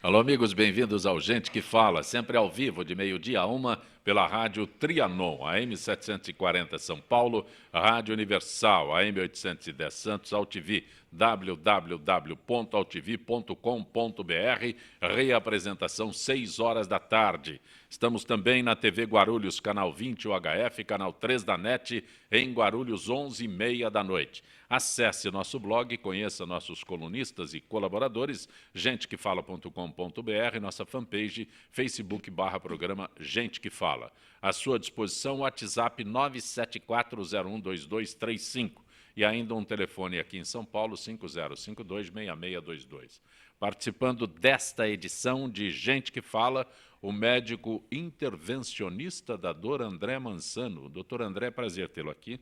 Alô, amigos, bem-vindos ao Gente que Fala, sempre ao vivo, de meio-dia a 1, pela Rádio Trianon, AM 740 São Paulo, Rádio Universal, AM 810 Santos, AltV, www.altv.com.br, reapresentação 6 horas da tarde. Estamos também na TV Guarulhos, canal 20 UHF, canal 3 da NET, em Guarulhos, 11h30 da noite. Acesse nosso blog, conheça nossos colunistas e colaboradores, gentequefala.com.br, nossa fanpage, Facebook/programa Gente que Fala. À sua disposição, o WhatsApp 974012235 e ainda um telefone aqui em São Paulo, 5052-6622. Participando desta edição de Gente que Fala, o médico intervencionista da dor André Mansano. Doutor André, prazer tê-lo aqui.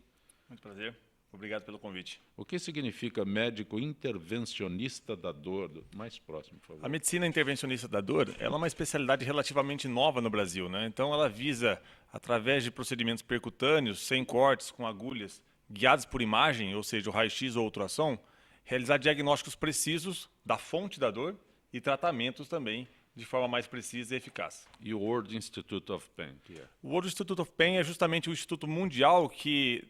Muito prazer. Obrigado pelo convite. O que significa médico intervencionista da dor? Mais próximo, por favor. A medicina intervencionista da dor ela é uma especialidade relativamente nova no Brasil, né? Então ela visa, através de procedimentos percutâneos, sem cortes, com agulhas, guiados por imagem, ou seja, o raio-x ou ultrassom, realizar diagnósticos precisos da fonte da dor e tratamentos também de forma mais precisa e eficaz. E o World Institute of Pain? Que é? O World Institute of Pain é justamente o instituto mundial que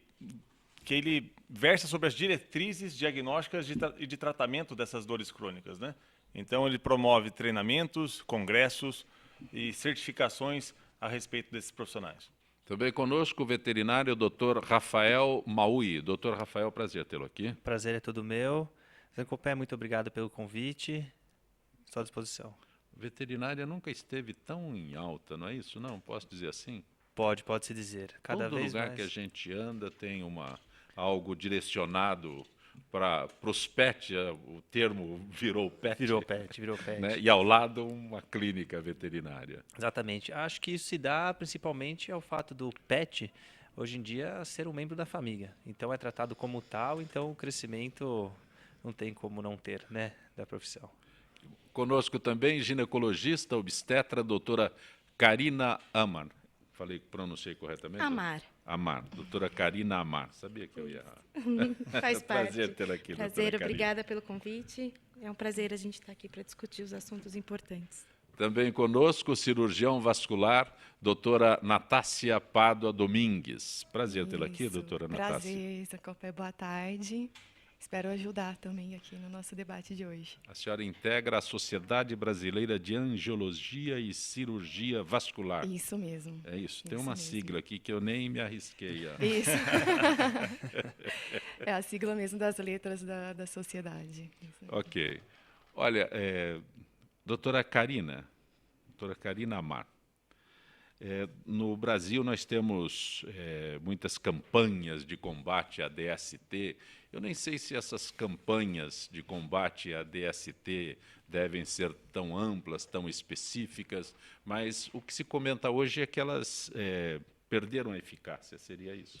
ele versa sobre as diretrizes diagnósticas e de tratamento dessas dores crônicas, né? Então, ele promove treinamentos, congressos e certificações a respeito desses profissionais. Também conosco o veterinário Dr. Rafael Maui. Dr. Rafael, prazer tê-lo aqui. Prazer é todo meu. Zancopé, muito obrigado pelo convite. Estou à disposição. Veterinária nunca esteve tão em alta, não é isso? Não, posso dizer assim? Pode-se dizer. Cada Todo vez lugar mais. que a gente anda tem algo direcionado para os pets, o termo virou pet. Virou pet. Né? E ao lado uma clínica veterinária. Exatamente. Acho que isso se dá principalmente ao fato do pet, hoje em dia, ser um membro da família. Então é tratado como tal, então o crescimento não tem como não ter, né, da profissão. Conosco também ginecologista, obstetra, doutora Karina Amar. Pronunciei corretamente? Amar, doutora Karina Amar. Sabia que eu ia... Faz parte. Prazer tê-la aqui, Prazer, doutora obrigada pelo convite. É um prazer a gente estar aqui para discutir os assuntos importantes. Também conosco, cirurgião vascular, doutora Natácia Pádua Domingues. Prazer tê-la aqui, doutora Natácia. Prazer, Zancopé, boa tarde. Espero ajudar também aqui no nosso debate de hoje. A senhora integra a Sociedade Brasileira de Angiologia e Cirurgia Vascular. Isso mesmo. É isso. Tem Isso uma mesmo. sigla aqui que eu nem me arrisquei a... Isso. É a sigla mesmo das letras da sociedade. Isso. Ok. Olha, doutora Karina Amar, no Brasil nós temos muitas campanhas de combate à DST. Eu nem sei se essas campanhas de combate à DST devem ser tão amplas, tão específicas, mas o que se comenta hoje é que elas perderam a eficácia, seria isso?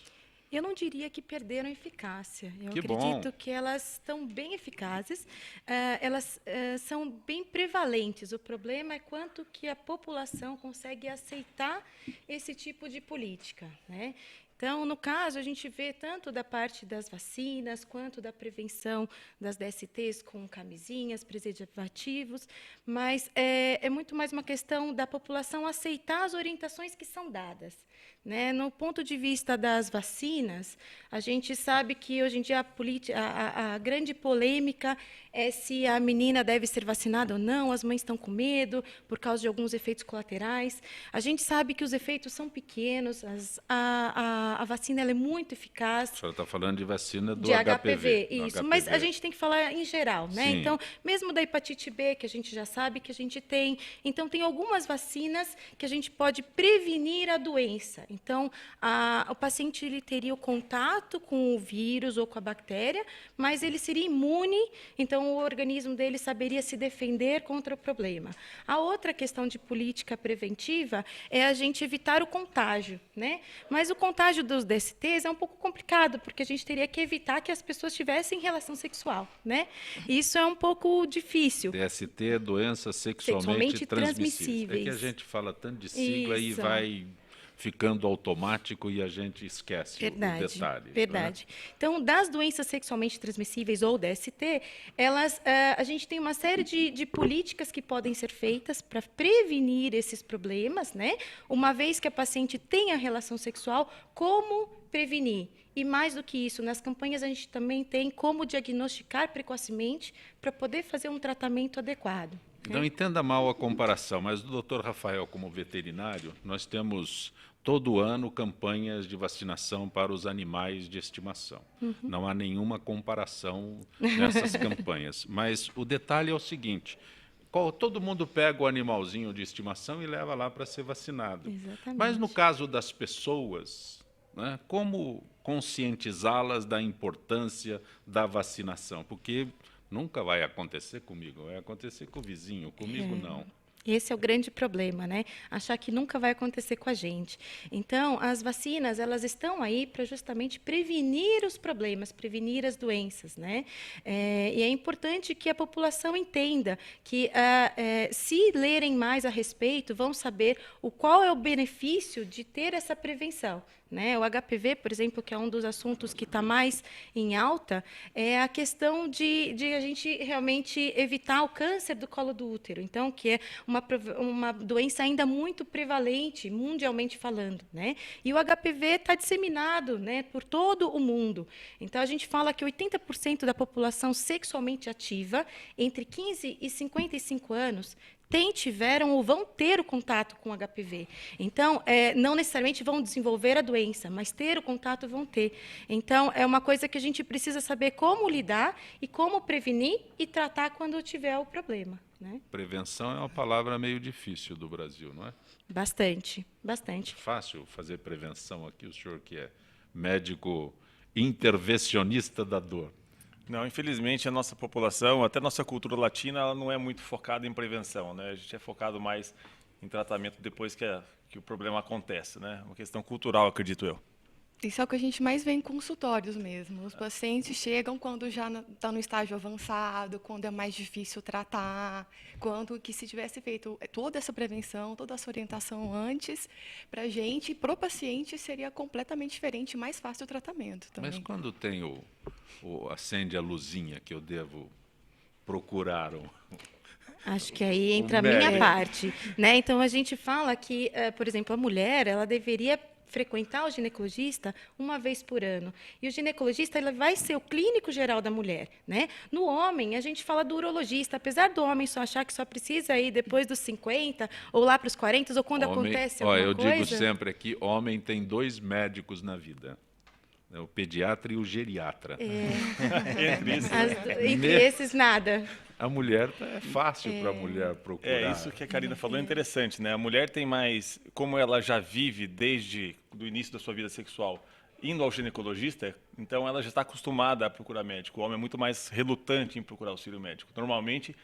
Eu não diria que perderam eficácia. Eu Que acredito bom. que elas estão bem eficazes, elas são bem prevalentes. O problema é quanto que a população consegue aceitar esse tipo de política, né? Então, no caso, a gente vê tanto da parte das vacinas, quanto da prevenção das DSTs com camisinhas, preservativos, mas é muito mais uma questão da população aceitar as orientações que são dadas, né? No ponto de vista das vacinas, a gente sabe que, hoje em dia, a grande polêmica é se a menina deve ser vacinada ou não, as mães estão com medo por causa de alguns efeitos colaterais. A gente sabe que os efeitos são pequenos, a vacina ela é muito eficaz. A senhora está falando de vacina do De HPV, do isso. HPV. Mas a gente tem que falar em geral, né? Sim. Então, mesmo da hepatite B, que a gente já sabe que a gente tem. Então, tem algumas vacinas que a gente pode prevenir a doença. Então, o paciente ele teria o contato com o vírus ou com a bactéria, mas ele seria imune, então o organismo dele saberia se defender contra o problema. A outra questão de política preventiva é a gente evitar o contágio, né? Mas o contágio dos DSTs é um pouco complicado, porque a gente teria que evitar que as pessoas tivessem relação sexual, né? Isso é um pouco difícil. DST, doenças sexualmente transmissíveis. É que a gente fala tanto de sigla e Isso. vai ficando automático e a gente esquece o detalhe. Verdade. Né? Então, das doenças sexualmente transmissíveis ou DST, a gente tem uma série de políticas que podem ser feitas para prevenir esses problemas, né? Uma vez que a paciente tenha relação sexual, como prevenir? E mais do que isso, nas campanhas a gente também tem como diagnosticar precocemente para poder fazer um tratamento adequado. Não entenda mal a comparação, mas o Dr. Rafael, como veterinário, nós temos todo ano campanhas de vacinação para os animais de estimação. Não há nenhuma comparação nessas campanhas. Mas o detalhe é o seguinte, todo mundo pega o animalzinho de estimação e leva lá para ser vacinado. Exatamente. Mas no caso das pessoas, né, como conscientizá-las da importância da vacinação? Porque nunca vai acontecer comigo, vai acontecer com o vizinho, comigo não. Esse é o grande problema, né? Achar que nunca vai acontecer com a gente. Então, as vacinas, elas estão aí para justamente prevenir os problemas, prevenir as doenças, né? E é importante que a população entenda que, se lerem mais a respeito, vão saber qual é o benefício de ter essa prevenção. Né? O HPV, por exemplo, que é um dos assuntos que está mais em alta, é a questão de a gente realmente evitar o câncer do colo do útero. Então, que é uma doença ainda muito prevalente, mundialmente falando. Né? E o HPV está disseminado, né, por todo o mundo. Então, a gente fala que 80% da população sexualmente ativa, entre 15 e 55 anos, tiveram ou vão ter o contato com HPV. Então, não necessariamente vão desenvolver a doença, mas ter o contato vão ter. Então, é uma coisa que a gente precisa saber como lidar e como prevenir e tratar quando tiver o problema. Né? Prevenção é uma palavra meio difícil do Brasil, não é? Bastante, bastante. Fácil fazer prevenção aqui, o senhor que é médico intervencionista da dor. Não, infelizmente a nossa população, até a nossa cultura latina, ela não é muito focada em prevenção, né? A gente é focado mais em tratamento depois que o problema acontece, né? Uma questão cultural, acredito eu. Isso é o que a gente mais vê em consultórios mesmo. Os pacientes chegam quando já está no estágio avançado, quando é mais difícil tratar, quando que se tivesse feito toda essa prevenção, toda essa orientação antes, para a gente, para o paciente, seria completamente diferente, mais fácil o tratamento também. Mas quando tem acende a luzinha que eu devo procurar Acho que aí entra a minha parte. Né? Então, a gente fala que, por exemplo, a mulher ela deveria frequentar o ginecologista uma vez por ano. E o ginecologista ele vai ser o clínico geral da mulher. Né? No homem, a gente fala do urologista. Apesar do homem só achar que só precisa ir depois dos 50, ou lá para os 40, ou quando acontece alguma coisa... Eu digo sempre aqui, homem tem 2 médicos na vida. O pediatra e o geriatra. Entre esses, nada. A mulher, é fácil para a mulher procurar. Isso que a Karina falou é interessante, né? A mulher tem mais, como ela já vive desde o início da sua vida sexual, indo ao ginecologista, então ela já está acostumada a procurar médico. O homem é muito mais relutante em procurar auxílio médico. Normalmente,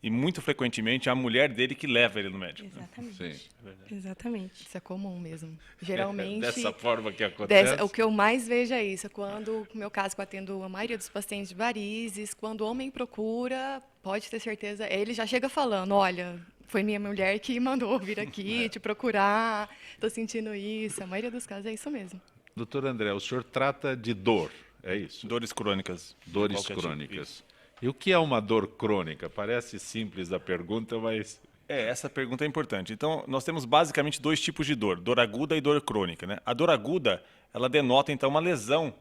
e muito frequentemente, é a mulher dele que leva ele no médico. Exatamente. Sim. Exatamente. Isso é comum mesmo. Geralmente... Dessa forma que acontece. O que eu mais vejo é isso. Quando, no meu caso, que eu atendo a maioria dos pacientes de varizes, quando o homem procura, pode ter certeza, ele já chega falando, olha, foi minha mulher que mandou vir aqui te procurar, estou sentindo isso. A maioria dos casos é isso mesmo. Doutor André, o senhor trata de dor, é isso? Dores crônicas. Dores crônicas. E o que é uma dor crônica? Parece simples a pergunta, mas... Essa pergunta é importante. Então, nós temos basicamente 2 tipos de dor aguda e dor crônica. Né? A dor aguda, ela denota, então, uma lesão.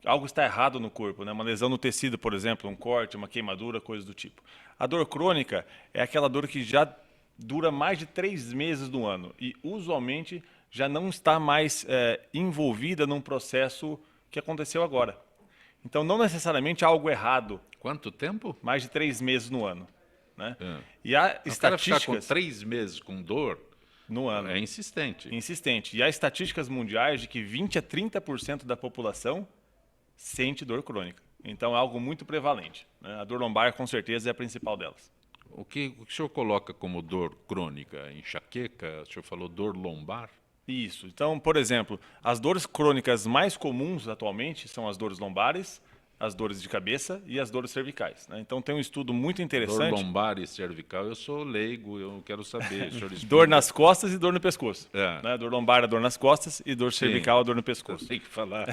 Algo está errado no corpo, né? Uma lesão no tecido, por exemplo, um corte, uma queimadura, coisa do tipo. A dor crônica é aquela dor que já dura mais de 3 meses do ano e, usualmente, já não está mais envolvida num processo que aconteceu agora. Então, não necessariamente há algo errado. Quanto tempo? Mais de 3 meses no ano. Né? E O há cara estatísticas... ficar com 3 meses com dor no ano. É insistente. Insistente. E há estatísticas mundiais de que 20 a 30% da população sente dor crônica. Então, é algo muito prevalente. Né? A dor lombar, com certeza, é a principal delas. O que o senhor coloca como dor crônica? Enxaqueca? O senhor falou dor lombar? Isso. Então, por exemplo, as dores crônicas mais comuns atualmente são as dores lombares, as dores de cabeça e as dores cervicais, né? Então tem um estudo muito Dor interessante. lombar e cervical, eu sou leigo, eu quero saber. O senhor Dor explica. nas costas e dor no pescoço. É. Né? Dor lombar é dor nas costas e dor cervical é dor no pescoço. Tem que falar.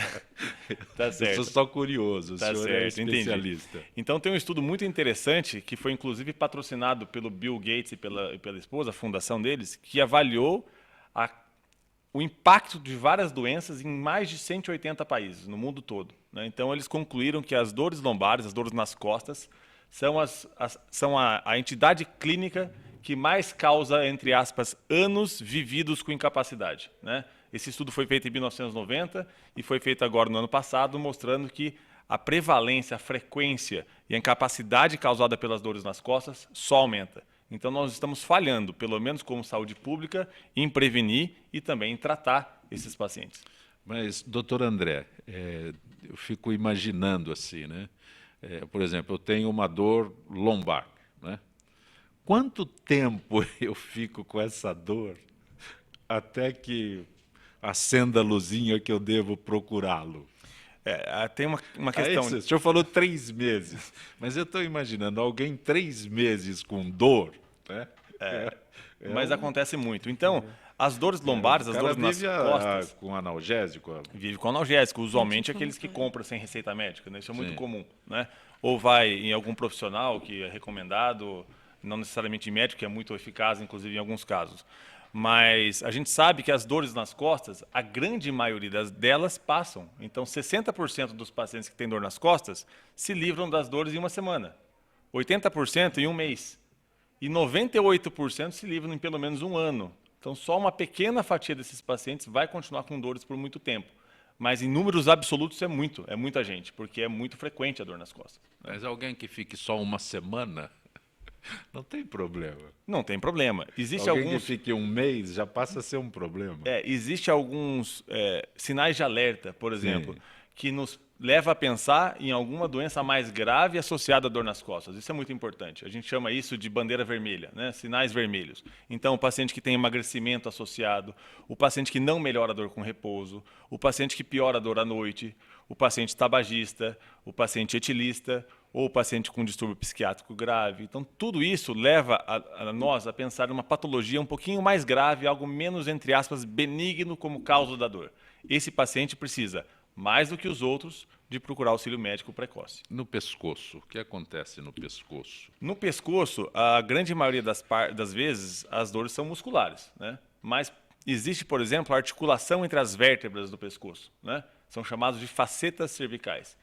Tá Eu certo. sou só curioso, o Tá senhor é certo, entendi. especialista. Então tem um estudo muito interessante, que foi inclusive patrocinado pelo Bill Gates e pela esposa, a fundação deles, que avaliou o impacto de várias doenças em mais de 180 países, no mundo todo, né? Então eles concluíram que as dores lombares, as dores nas costas, são a entidade clínica que mais causa, entre aspas, anos vividos com incapacidade, né? Esse estudo foi feito em 1990 e foi feito agora no ano passado, mostrando que a prevalência, a frequência e a incapacidade causada pelas dores nas costas só aumenta. Então nós estamos falhando, pelo menos como saúde pública, em prevenir e também em tratar esses pacientes. Mas, doutor André, eu fico imaginando assim, né? Por exemplo, eu tenho uma dor lombar, né? Quanto tempo eu fico com essa dor até que acenda a luzinha que eu devo procurá-lo? Tem uma questão... O senhor falou 3 meses, mas eu estou imaginando alguém 3 meses com dor, né? Mas acontece muito. Então, as dores lombares, as dores nas costas... com analgésico? Vive com analgésico, usualmente aqueles que compram sem receita médica, né? Isso é muito Sim. comum, né? Ou vai em algum profissional que é recomendado, não necessariamente médico, que é muito eficaz, inclusive em alguns casos. Mas a gente sabe que as dores nas costas, a grande maioria delas passam. Então, 60% dos pacientes que têm dor nas costas se livram das dores em uma semana, 80% em um mês e 98% se livram em pelo menos um ano. Então, só uma pequena fatia desses pacientes vai continuar com dores por muito tempo. Mas em números absolutos é muita gente, porque é muito frequente a dor nas costas. Mas alguém que fique só uma semana, não tem problema. Não tem problema. Existe Alguém alguns... que fique um mês já passa a ser um problema. Existe alguns sinais de alerta, por exemplo, Sim. que nos leva a pensar em alguma doença mais grave associada à dor nas costas. Isso é muito importante. A gente chama isso de bandeira vermelha, né? Sinais vermelhos. Então, o paciente que tem emagrecimento associado, o paciente que não melhora a dor com repouso, o paciente que piora a dor à noite, o paciente tabagista, o paciente etilista, ou o paciente com distúrbio psiquiátrico grave. Então, tudo isso leva a nós a pensar em uma patologia um pouquinho mais grave, algo menos, entre aspas, benigno como causa da dor. Esse paciente precisa, mais do que os outros, de procurar auxílio médico precoce. No pescoço, o que acontece no pescoço? No pescoço, a grande maioria das vezes, as dores são musculares, né? Mas existe, por exemplo, a articulação entre as vértebras do pescoço, né? São chamados de facetas cervicais.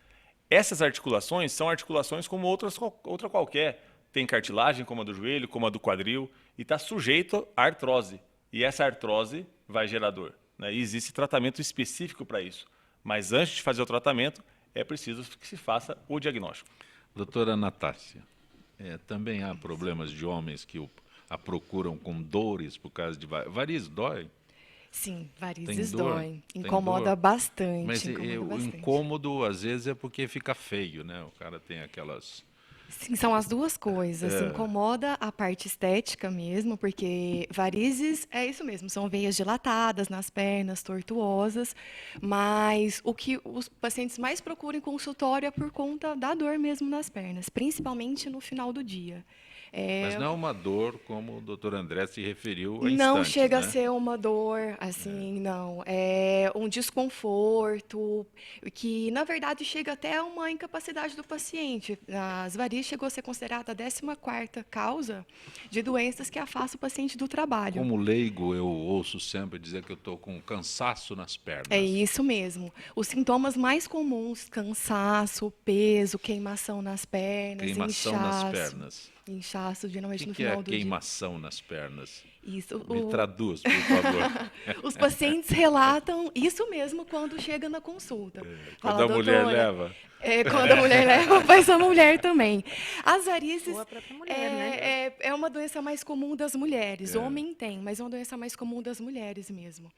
Essas articulações são articulações como outra qualquer. Tem cartilagem, como a do joelho, como a do quadril, e está sujeito à artrose. E essa artrose vai gerar dor, né? E existe tratamento específico para isso. Mas antes de fazer o tratamento, é preciso que se faça o diagnóstico. Doutora Natácia, também há problemas de homens que a procuram com dores por causa de varizes. Dói? Sim, varizes Tem dor? doem. Tem Incomoda dor? bastante. Mas incomoda o bastante. incômodo, às vezes, é porque fica feio, né? O cara tem aquelas... Sim, são as duas coisas. Incomoda a parte estética mesmo, porque varizes é isso mesmo, são veias dilatadas nas pernas, tortuosas, mas o que os pacientes mais procuram em consultório é por conta da dor mesmo nas pernas, principalmente no final do dia. Mas não é uma dor como o doutor André se referiu há Não instantes, chega né? a ser uma dor, assim, não. É um desconforto, que, na verdade, chega até a uma incapacidade do paciente. As varizes chegou a ser considerada a 14ª causa de doenças que afastam o paciente do trabalho. Como leigo, eu ouço sempre dizer que eu estou com cansaço nas pernas. É isso mesmo. Os sintomas mais comuns, cansaço, peso, queimação nas pernas, Queimação inchaço. nas pernas. Inchaço, geralmente O no que é final do dia. queimação nas pernas? Isso. Me traduz, por favor. Os pacientes relatam isso mesmo quando chega na consulta. Quando Fala, a mulher "Doutora, leva. quando a mulher leva, faz a mulher também. As varizes Ou a própria mulher, né? é uma doença mais comum das mulheres. Homem tem, mas é uma doença mais comum das mulheres mesmo.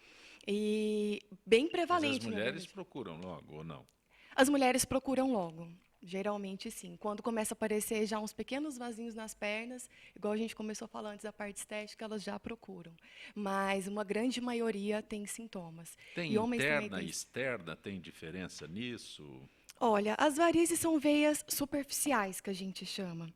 E bem Mas prevalente. as na mulheres verdade. procuram logo, ou não? As mulheres procuram logo. Geralmente, sim. Quando começa a aparecer já uns pequenos vasinhos nas pernas, igual a gente começou a falar antes da parte estética, elas já procuram. Mas uma grande maioria tem sintomas. Tem E homens também interna e têm. externa, tem diferença nisso? Olha, as varizes são veias superficiais, que a gente chama.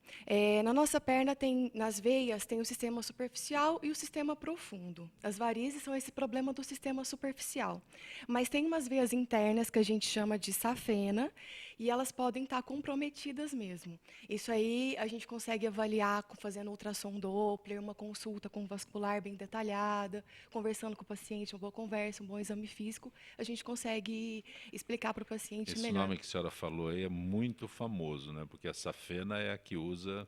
Na nossa perna, nas veias, tem o sistema superficial e o sistema profundo. As varizes são esse problema do sistema superficial. Mas tem umas veias internas que a gente chama de safena, e elas podem estar comprometidas mesmo. Isso aí a gente consegue avaliar fazendo ultrassom Doppler, uma consulta com vascular bem detalhada, conversando com o paciente, uma boa conversa, um bom exame físico, a gente consegue explicar para o paciente Esse melhor. nome que a senhora falou aí é muito famoso, né? Porque a safena é a que usa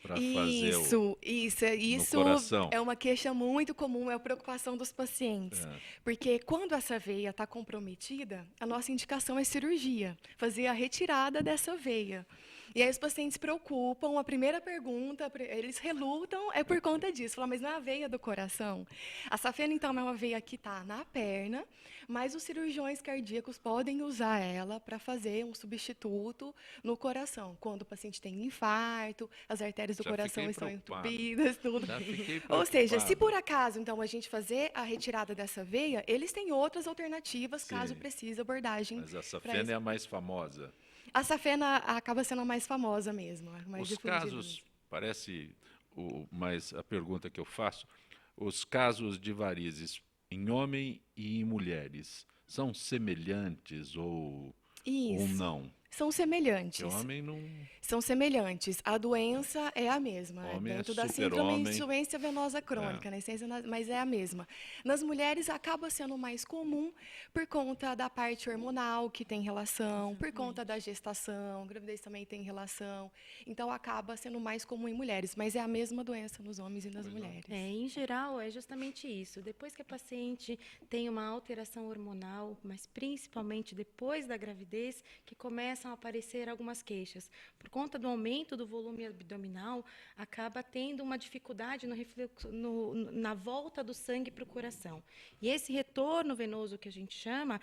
para fazer no Isso coração. é uma queixa muito comum, é a preocupação dos pacientes. É. Porque quando essa veia está comprometida, a nossa indicação é cirurgia, fazer a retirada dessa veia. E aí os pacientes se preocupam, a primeira pergunta, eles relutam, é por conta disso. Falam, mas não é a veia do coração. A safena, então, é uma veia que está na perna, mas os cirurgiões cardíacos podem usar ela para fazer um substituto no coração. Quando o paciente tem infarto, as artérias do Já coração fiquei estão preocupado. entupidas, tudo. Já fiquei Ou seja, se preocupado. por acaso, então, a gente fazer a retirada dessa veia, eles têm outras alternativas, caso Sim. precise abordagem. Mas a pra safena isso. é a mais famosa. A safena acaba sendo a mais famosa mesmo. A mais Os difundida casos, mesmo. parece, mas a pergunta que eu faço, os casos de varizes em homem e em mulheres são semelhantes ou Isso. não? São semelhantes. Porque homem não... São semelhantes. A doença é a mesma. Homem é dentro da super-homem. síndrome de insuficiência venosa crônica, né? Mas é a mesma. Nas mulheres acaba sendo mais comum por conta da parte hormonal que tem relação, por conta da gestação, gravidez também tem relação. Então acaba sendo mais comum em mulheres, mas é a mesma doença nos homens e nas mulheres. Em geral, é justamente isso. Depois que a paciente tem uma alteração hormonal, mas principalmente depois da gravidez, que começam a aparecer algumas queixas. Por conta do aumento do volume abdominal, acaba tendo uma dificuldade no refluxo, na volta do sangue para o coração. E esse retorno venoso que a gente chama,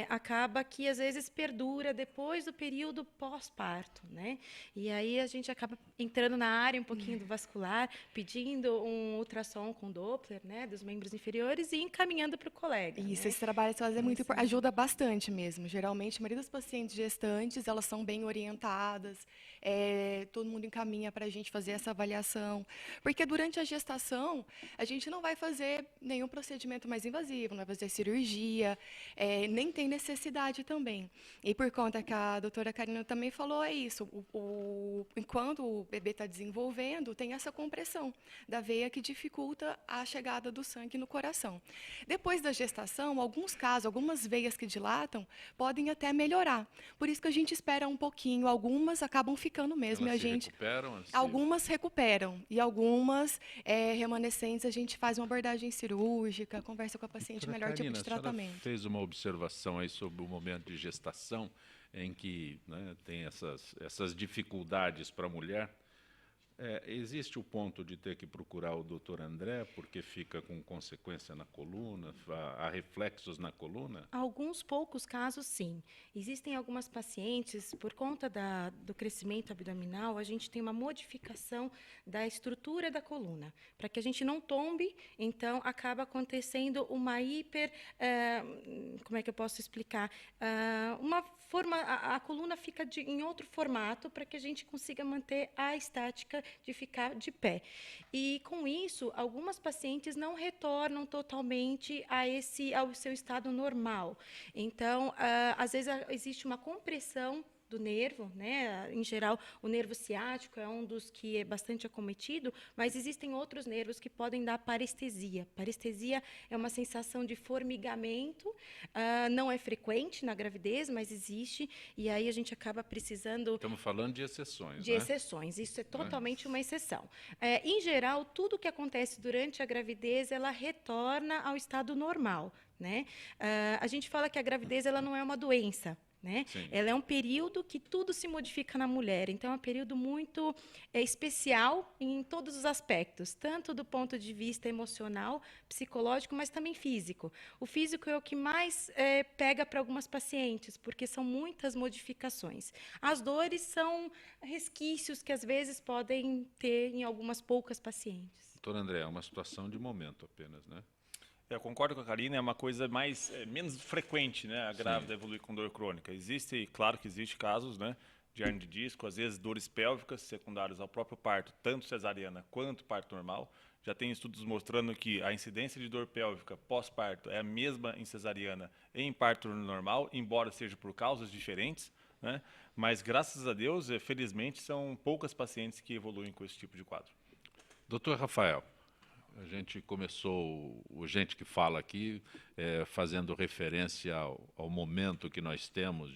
acaba que às vezes perdura depois do período pós-parto, né? E aí a gente acaba entrando na área um pouquinho do vascular, pedindo um ultrassom com Doppler, né, dos membros inferiores e encaminhando para o colega. Isso, né? esse trabalho é muito ajuda bastante mesmo. Geralmente, a maioria das pacientes gestantes, elas são bem orientadas, todo mundo encaminha para a gente fazer essa avaliação. Porque durante a gestação, a gente não vai fazer nenhum procedimento mais invasivo, não vai fazer cirurgia, nem tem necessidade também. E por conta que a doutora Karina também falou, é isso. Enquanto o bebê está desenvolvendo, tem essa compressão da veia que dificulta a chegada do sangue no coração. Depois da gestação, alguns casos, algumas veias que dilatam, podem até melhorar. Por isso que a gente espera um pouquinho. Algumas acabam ficando mesmo. Elas E a gente, recuperam? algumas recuperam. E algumas remanescentes, a gente faz uma abordagem cirúrgica, conversa com a paciente, Doutora melhor Karina, tipo de a senhora tratamento. fez uma observação aí sobre o momento de gestação, em que, né, tem essas dificuldades para a mulher. Existe o ponto de ter que procurar o doutor André, porque fica com consequência na coluna, há reflexos na coluna? Alguns poucos casos, sim. Existem algumas pacientes, por conta do crescimento abdominal, a gente tem uma modificação da estrutura da coluna. Para que a gente não tombe, então, acaba acontecendo uma como é que eu posso explicar? Uma forma, a coluna fica em outro formato para que a gente consiga manter a estática de ficar de pé. E, com isso, algumas pacientes não retornam totalmente ao seu estado normal. Então, às vezes, existe uma compressão do nervo, né? Em geral, o nervo ciático é um dos que é bastante acometido, mas existem outros nervos que podem dar parestesia. Parestesia é uma sensação de formigamento, não é frequente na gravidez, mas existe, e aí a gente acaba precisando... Estamos falando de exceções, De né? exceções, isso é totalmente uma exceção. Em geral, tudo que acontece durante a gravidez, ela retorna ao estado normal, né? A gente fala que a gravidez ela não é uma doença, né? Ela é um período que tudo se modifica na mulher, então é um período muito especial em todos os aspectos, tanto do ponto de vista emocional, psicológico, mas também físico. O físico é o que mais pega para algumas pacientes, porque são muitas modificações. As dores são resquícios que às vezes podem ter em algumas poucas pacientes. Doutor André, é uma situação de momento apenas, né? Eu concordo com a Karina, é uma coisa menos frequente, né? A grávida evoluir com dor crônica. Claro que existe casos, né? De hernia de disco, às vezes dores pélvicas secundárias ao próprio parto, tanto cesariana quanto parto normal. Já tem estudos mostrando que a incidência de dor pélvica pós-parto é a mesma em cesariana e em parto normal, embora seja por causas diferentes, né? Mas, graças a Deus, felizmente, são poucas pacientes que evoluem com esse tipo de quadro. Doutor Rafael, a gente começou, o Gente que Fala aqui, fazendo referência ao momento que nós temos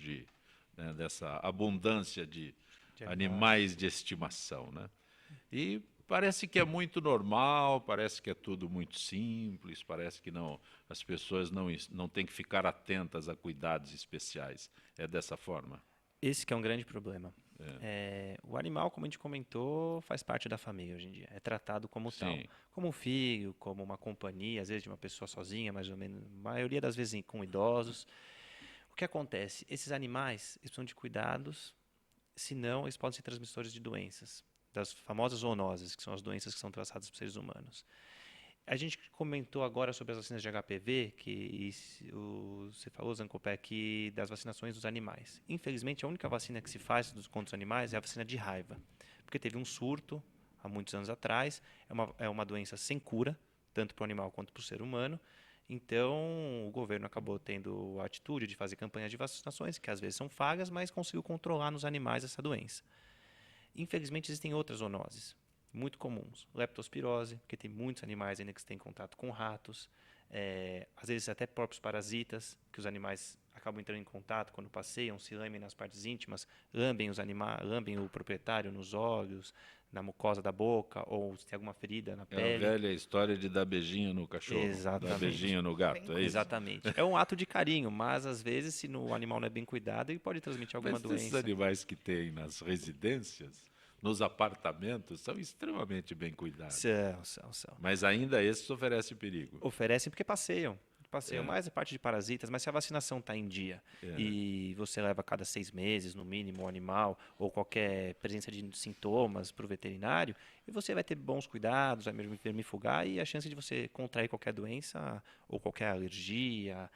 dessa abundância de animais de estimação, né? E parece que é muito normal, parece que é tudo muito simples, parece que as pessoas não têm que ficar atentas a cuidados especiais. É dessa forma? Esse que é um grande problema. O animal, como a gente comentou, faz parte da família hoje em dia. É tratado como tal. Como um filho, como uma companhia, às vezes de uma pessoa sozinha, mais ou menos, a maioria das vezes com idosos. O que acontece? Esses animais eles precisam de cuidados, senão eles podem ser transmissores de doenças, das famosas zoonoses, que são as doenças que são traçadas por seres humanos. A gente comentou agora sobre as vacinas de HPV, você falou, Zancopé, das vacinações dos animais. Infelizmente, a única vacina que se faz contra os animais é a vacina de raiva, porque teve um surto há muitos anos atrás, é uma doença sem cura, tanto para o animal quanto para o ser humano. Então, o governo acabou tendo a atitude de fazer campanhas de vacinações, que às vezes são falhas, mas conseguiu controlar nos animais essa doença. Infelizmente, existem outras zoonoses muito comuns. Leptospirose, porque tem muitos animais ainda que têm contato com ratos, às vezes até próprios parasitas, que os animais acabam entrando em contato quando passeiam, se lambem nas partes íntimas, lambem o proprietário nos olhos, na mucosa da boca, ou se tem alguma ferida na pele. É a velha história de dar beijinho no cachorro, exatamente, dar beijinho no gato, é isso? Exatamente. É um ato de carinho, mas às vezes, se o animal não é bem cuidado, ele pode transmitir alguma doença. Esses animais que tem nas residências, nos apartamentos, são extremamente bem cuidados. São. Mas ainda esses oferecem perigo. Oferecem porque passeiam. Mais a parte de parasitas, mas se a vacinação está em dia e você leva a cada 6 meses, no mínimo, um animal ou qualquer presença de sintomas para o veterinário, e você vai ter bons cuidados, vai mesmo vermifugar, e a chance de você contrair qualquer doença ou qualquer alergia,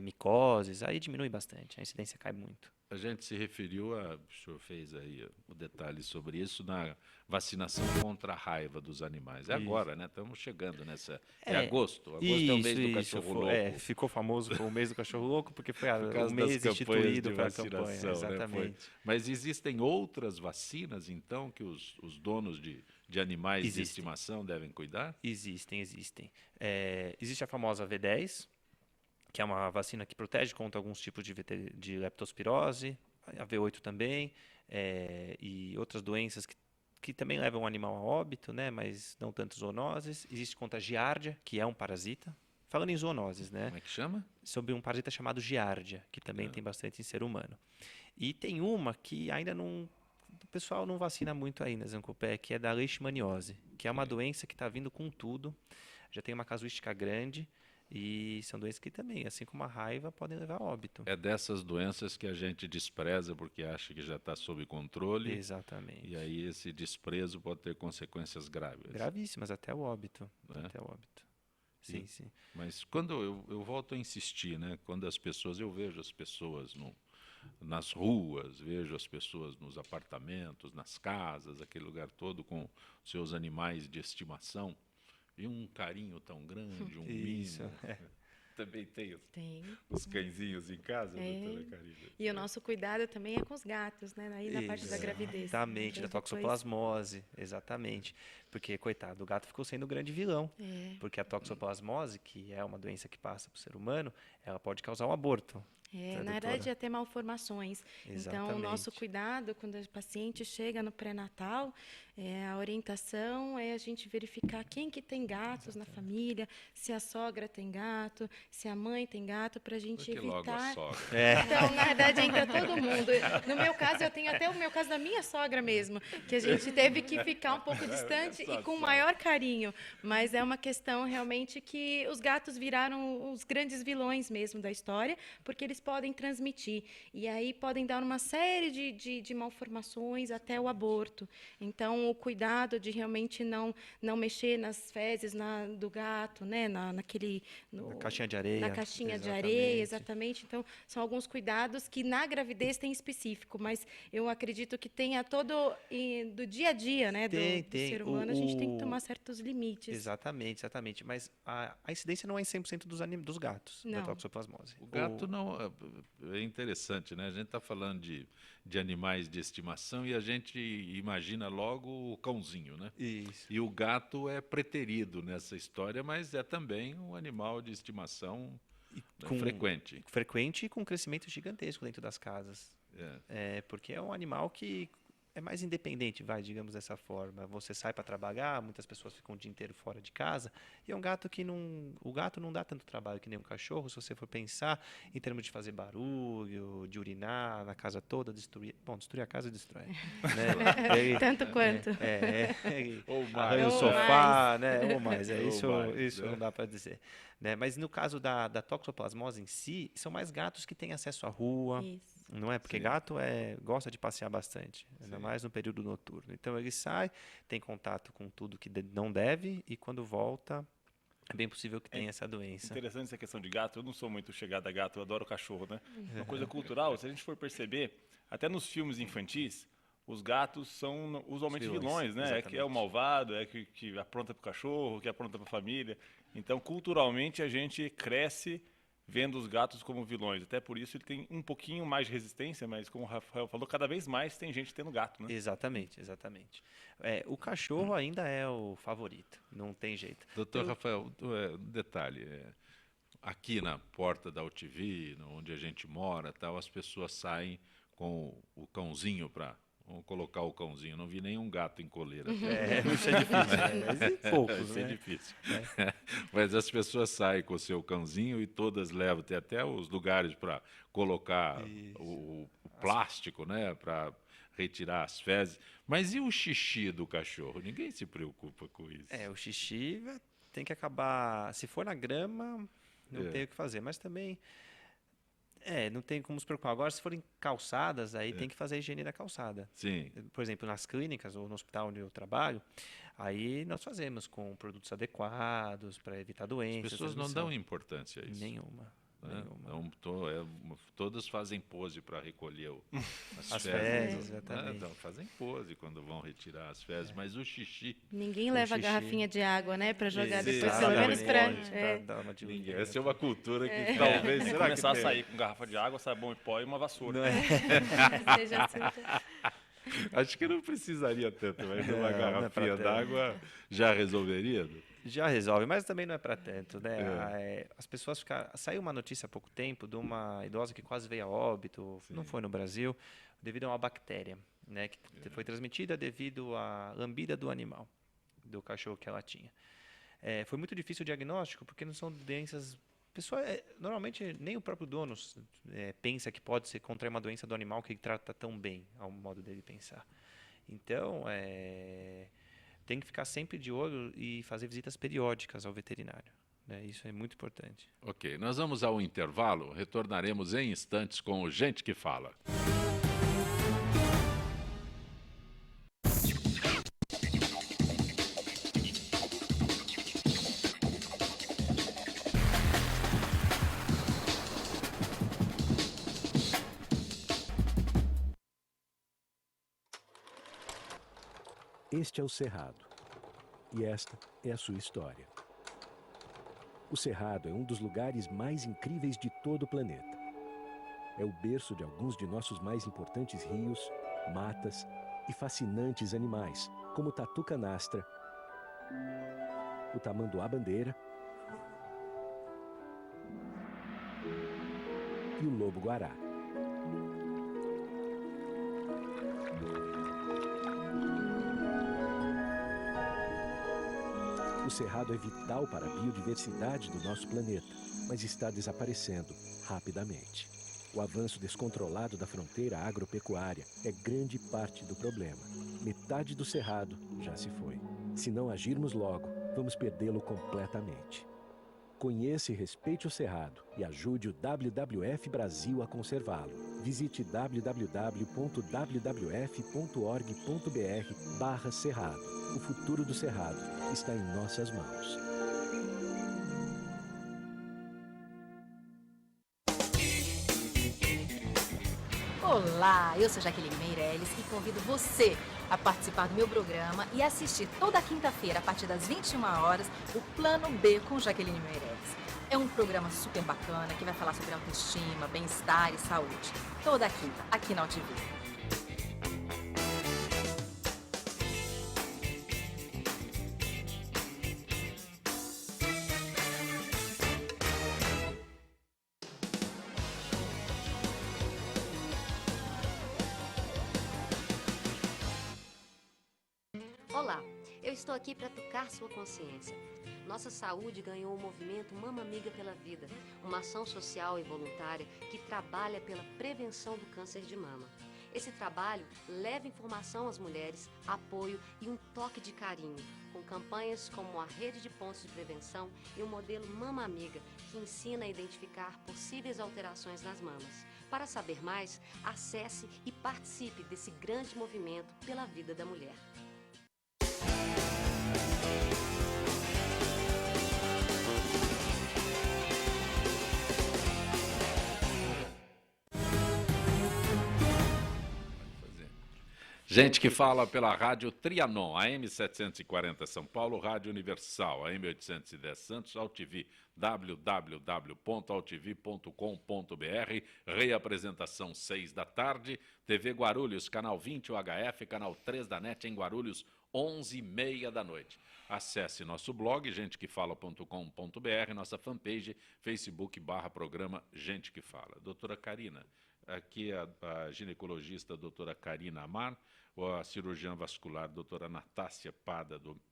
micoses, aí diminui bastante, a incidência cai muito. A gente se referiu o senhor fez aí o detalhe sobre isso na vacinação contra a raiva dos animais. Agora, né? Estamos chegando nessa. Agosto. Agosto é o mês do cachorro louco. Ficou famoso o mês do cachorro louco porque foi o mês instituído para a campanha. Exatamente. Né? Mas existem outras vacinas, então, que os donos de animais de estimação devem cuidar? Existem. Existe a famosa V10, que é uma vacina que protege contra alguns tipos de leptospirose, a V8 também, e outras doenças que também levam o animal a óbito, né, mas não tanto zoonoses. Existe contra a giardia, que é um parasita. Falando em zoonoses, né? Como é que chama? Sobre um parasita chamado giardia, que também tem bastante em ser humano. E tem uma que ainda o pessoal não vacina muito ainda, Zancopé, que é da leishmaniose, que é uma doença que está vindo com tudo, já tem uma casuística grande, e são doenças que também, assim como a raiva, podem levar a óbito. É dessas doenças que a gente despreza porque acha que já está sob controle. Exatamente. E aí esse desprezo pode ter consequências graves. Gravíssimas, até o óbito. Até o óbito. Sim. Mas quando eu volto a insistir, né? Quando eu vejo as pessoas nas ruas, vejo as pessoas nos apartamentos, nas casas, aquele lugar todo com seus animais de estimação, e um carinho tão grande, um mimo. Também tem os cãezinhos em casa, doutora Karina? E o nosso cuidado também é com os gatos, né? Aí na parte da gravidez. Exatamente, da toxoplasmose, exatamente. Porque, coitado, o gato ficou sendo o grande vilão. Porque a toxoplasmose, que é uma doença que passa para o ser humano, ela pode causar um aborto. Na verdade, até malformações. Exatamente. Então, o nosso cuidado, quando o paciente chega no pré-natal, a orientação é a gente verificar quem que tem gatos na família, se a sogra tem gato, se a mãe tem gato, para a gente evitar... Logo a sogra. Então, na verdade, entra todo mundo. No meu caso, eu tenho até o meu caso da minha sogra mesmo, que a gente teve que ficar um pouco distante e com maior carinho. Mas é uma questão realmente que os gatos viraram os grandes vilões mesmo da história, porque eles eles podem transmitir. E aí podem dar uma série de malformações até o aborto. Então, o cuidado de realmente não mexer nas fezes do gato, né? Na caixinha de areia. Na caixinha de areia, exatamente. Então, são alguns cuidados que na gravidez tem específico, mas eu acredito que tenha do dia a dia, né, do ser humano, a gente tem que tomar certos limites. Exatamente. Mas a incidência não é em 100% dos gatos da toxoplasmose. O gato não... É interessante, né? A gente está falando de animais de estimação e a gente imagina logo o cãozinho, né? Isso. E o gato é preterido nessa história, mas é também um animal de estimação frequente. Frequente e com crescimento gigantesco dentro das casas. Porque é um animal que é mais independente, digamos dessa forma. Você sai para trabalhar, muitas pessoas ficam o dia inteiro fora de casa, e é um gato que o gato não dá tanto trabalho que nem um cachorro, se você for pensar em termos de fazer barulho, de urinar na casa toda, destruir a casa destrói. Né? Tanto quanto. Ou mais. Arranha o sofá, né? Ou mais. Isso não dá para dizer. Né? Mas no caso da toxoplasmose em si, são mais gatos que têm acesso à rua. Isso. Não é? Porque gato gosta de passear bastante, ainda mais no período noturno. Então ele sai, tem contato com tudo que não deve e quando volta, é bem possível que tenha essa doença. Interessante essa questão de gato. Eu não sou muito chegado a gato, eu adoro cachorro, né? Uma coisa cultural, se a gente for perceber, até nos filmes infantis, os gatos são usualmente vilões, né? É que é o malvado, é que apronta para o cachorro, que apronta para a família. Então, culturalmente, a gente cresce vendo os gatos como vilões. Até por isso ele tem um pouquinho mais de resistência, mas como o Rafael falou, cada vez mais tem gente tendo gato, né? Exatamente. O cachorro ainda é o favorito, não tem jeito. Doutor Rafael, detalhe, aqui na porta da UTV, onde a gente mora, as pessoas saem com o cãozinho vamos colocar o cãozinho. Não vi nenhum gato em coleira. Isso é difícil. Poucos, é difícil. Mas as pessoas saem com o seu cãozinho e todas levam, tem até os lugares para colocar o plástico, né? Para retirar as fezes. Mas e o xixi do cachorro? Ninguém se preocupa com isso. O xixi tem que acabar... Se for na grama, não tem o que fazer. Mas também... não tem como se preocupar. Agora, se forem calçadas, aí tem que fazer a higiene da calçada. Sim. Por exemplo, nas clínicas ou no hospital onde eu trabalho, aí nós fazemos com produtos adequados para evitar doenças. As pessoas não dão importância a isso. Nenhuma. Todas fazem pose para recolher as fezes. Exatamente. Então, fazem pose quando vão retirar as fezes, mas o xixi... Ninguém leva a garrafinha de água, né, para jogar depois, pelo menos para... dar uma diluída. Essa é uma cultura que talvez... Será começar a sair com garrafa de água, sabão e pó e uma vassoura. Seja assim. Acho que não precisaria tanto, mas uma garrafinha d'água já resolveria? Já resolve, mas também não é para tanto, né? As pessoas saiu uma notícia há pouco tempo de uma idosa que quase veio a óbito, não foi no Brasil, devido a uma bactéria, né? Que foi transmitida devido à lambida do animal, do cachorro que ela tinha. Foi muito difícil o diagnóstico, porque não são doenças... Normalmente nem o próprio dono pensa que pode ser contrair uma doença do animal que ele trata tão bem, ao modo dele pensar. Então, tem que ficar sempre de olho e fazer visitas periódicas ao veterinário. Né? Isso é muito importante. Ok, nós vamos ao intervalo, retornaremos em instantes com o Gente que Fala. Este é o Cerrado, e esta é a sua história. O Cerrado é um dos lugares mais incríveis de todo o planeta. É o berço de alguns de nossos mais importantes rios, matas e fascinantes animais, como o tatu canastra, o tamanduá-bandeira e o lobo-guará. O Cerrado é vital para a biodiversidade do nosso planeta, mas está desaparecendo rapidamente. O avanço descontrolado da fronteira agropecuária é grande parte do problema. Metade do Cerrado já se foi. Se não agirmos logo, vamos perdê-lo completamente. Conheça e respeite o Cerrado e ajude o WWF Brasil a conservá-lo. Visite www.wwf.org.br/Cerrado. O futuro do Cerrado está em nossas mãos. Olá, eu sou Jaqueline Meirelles e convido você a participar do meu programa e assistir toda quinta-feira, a partir das 21 horas, o Plano B com Jaqueline Meirelles. É um programa super bacana que vai falar sobre autoestima, bem-estar e saúde. Toda quinta, aqui na UTV. Olá, eu estou aqui para tocar sua consciência. Nossa saúde ganhou o movimento Mama Amiga pela Vida, uma ação social e voluntária que trabalha pela prevenção do câncer de mama. Esse trabalho leva informação às mulheres, apoio e um toque de carinho, com campanhas como a Rede de Pontos de Prevenção e o modelo Mama Amiga, que ensina a identificar possíveis alterações nas mamas. Para saber mais, acesse e participe desse grande movimento pela vida da mulher. Gente que fala pela rádio Trianon, AM 740 São Paulo, Rádio Universal, AM 810 Santos, AltV, www.altv.com.br, reapresentação 6 da tarde, TV Guarulhos, canal 20 UHF, canal 3 da NET em Guarulhos, 11h30 da noite. Acesse nosso blog, gentequefala.com.br, nossa fanpage, Facebook/programa Gente que Fala. Doutora Karina, aqui a ginecologista doutora Karina Amar, a cirurgiã vascular doutora Natácia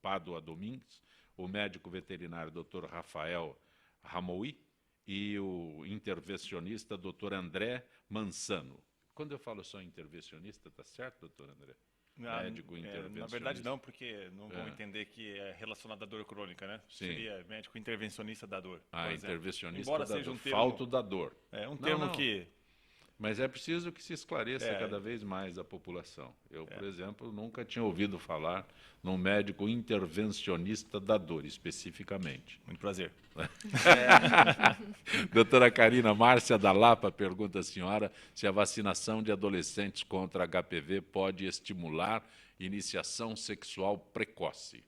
Pádua Domingues, o médico veterinário doutor Rafael Ramoui e o intervencionista doutor André Mansano. Quando eu falo só intervencionista, tá certo, doutor André? Médico intervencionista. Na verdade não, porque não vão entender que é relacionado à dor crônica, né? Sim. Seria médico intervencionista da dor. Intervencionista Embora da seja dor. um termo, Falto da dor. É um termo que... Mas é preciso que se esclareça cada vez mais a população. Eu, por exemplo, nunca tinha ouvido falar num médico intervencionista da dor, especificamente. Muito prazer. Doutora Karina Márcia da Lapa pergunta à senhora se a vacinação de adolescentes contra HPV pode estimular iniciação sexual precoce.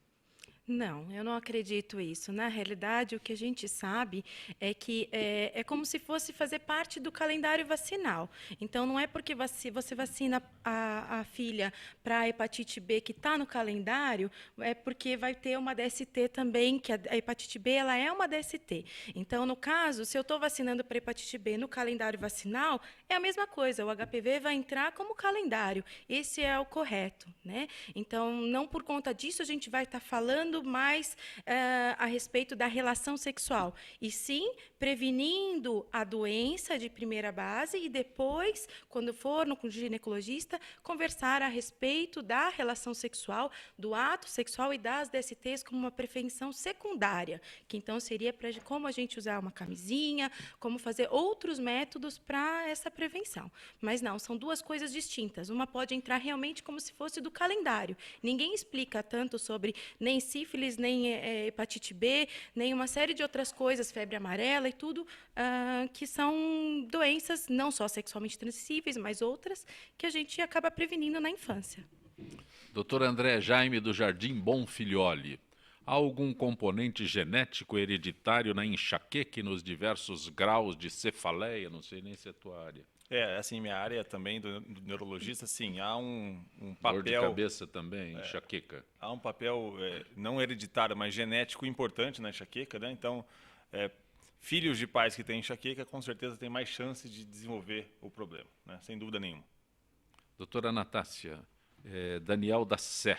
Não, eu não acredito isso. Na realidade, o que a gente sabe é que é como se fosse fazer parte do calendário vacinal. Então, não é porque você vacina a filha para a hepatite B que está no calendário, é porque vai ter uma DST também, que a hepatite B ela é uma DST. Então, no caso, se eu estou vacinando para hepatite B no calendário vacinal, é a mesma coisa. O HPV vai entrar como calendário. Esse é o correto, né? Então, não por conta disso a gente vai estar falando mais a respeito da relação sexual, e sim prevenindo a doença de primeira base e depois, quando for no ginecologista, conversar a respeito da relação sexual, do ato sexual e das DSTs como uma prevenção secundária, que então seria para como a gente usar uma camisinha, como fazer outros métodos para essa prevenção. Mas não, são duas coisas distintas. Uma pode entrar realmente como se fosse do calendário. Ninguém explica tanto sobre nem sífilis, nem hepatite B, nem uma série de outras coisas, febre amarela e tudo, que são doenças não só sexualmente transmissíveis, mas outras que a gente acaba prevenindo na infância. Doutor André Jaime do Jardim Bonfilholi, há algum componente genético hereditário na enxaqueca e nos diversos graus de cefaleia? Não sei nem se é a tua área. Assim, minha área também do neurologista, sim, há um papel... Dor de cabeça também, enxaqueca. Há um papel não hereditário, mas genético importante na enxaqueca, né? Então, filhos de pais que têm enxaqueca, com certeza, têm mais chance de desenvolver o problema, né? Sem dúvida nenhuma. Doutora Natácia, Daniel da Sé,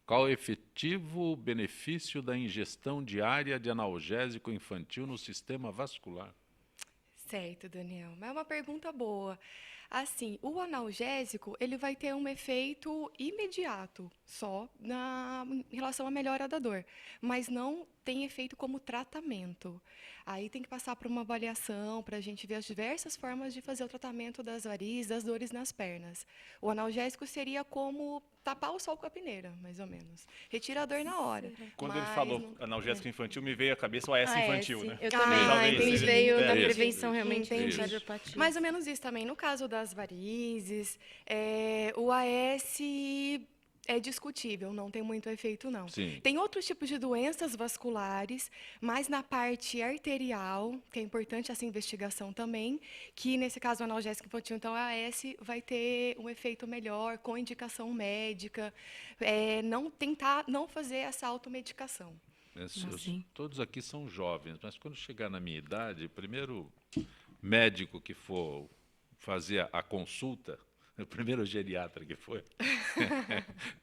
qual o efetivo benefício da ingestão diária de analgésico infantil no sistema vascular? Certo, Daniel. Mas é uma pergunta boa. Assim, o analgésico, ele vai ter um efeito imediato, só em relação à melhora da dor, mas não tem efeito como tratamento. Aí tem que passar por uma avaliação para a gente ver as diversas formas de fazer o tratamento das varizes, das dores nas pernas. O analgésico seria como tapar o sol com a peneira, mais ou menos. Retira a dor na hora. Quando ele mas falou não- analgésico infantil, me veio à cabeça o AS infantil, né? Eu também. Talvez Me seja. veio da Isso, prevenção isso, realmente de isso. cardiopatia. Mais ou menos isso também. No caso das varizes, o AS é discutível, não tem muito efeito, não. Sim. Tem outros tipos de doenças vasculares, mas na parte arterial, que é importante essa investigação também, que nesse caso o analgésico infantil, então a AS vai ter um efeito melhor, com indicação médica, não tentar não fazer essa automedicação. Todos aqui são jovens, mas quando chegar na minha idade, o primeiro médico que for fazer a consulta, o primeiro geriatra que for,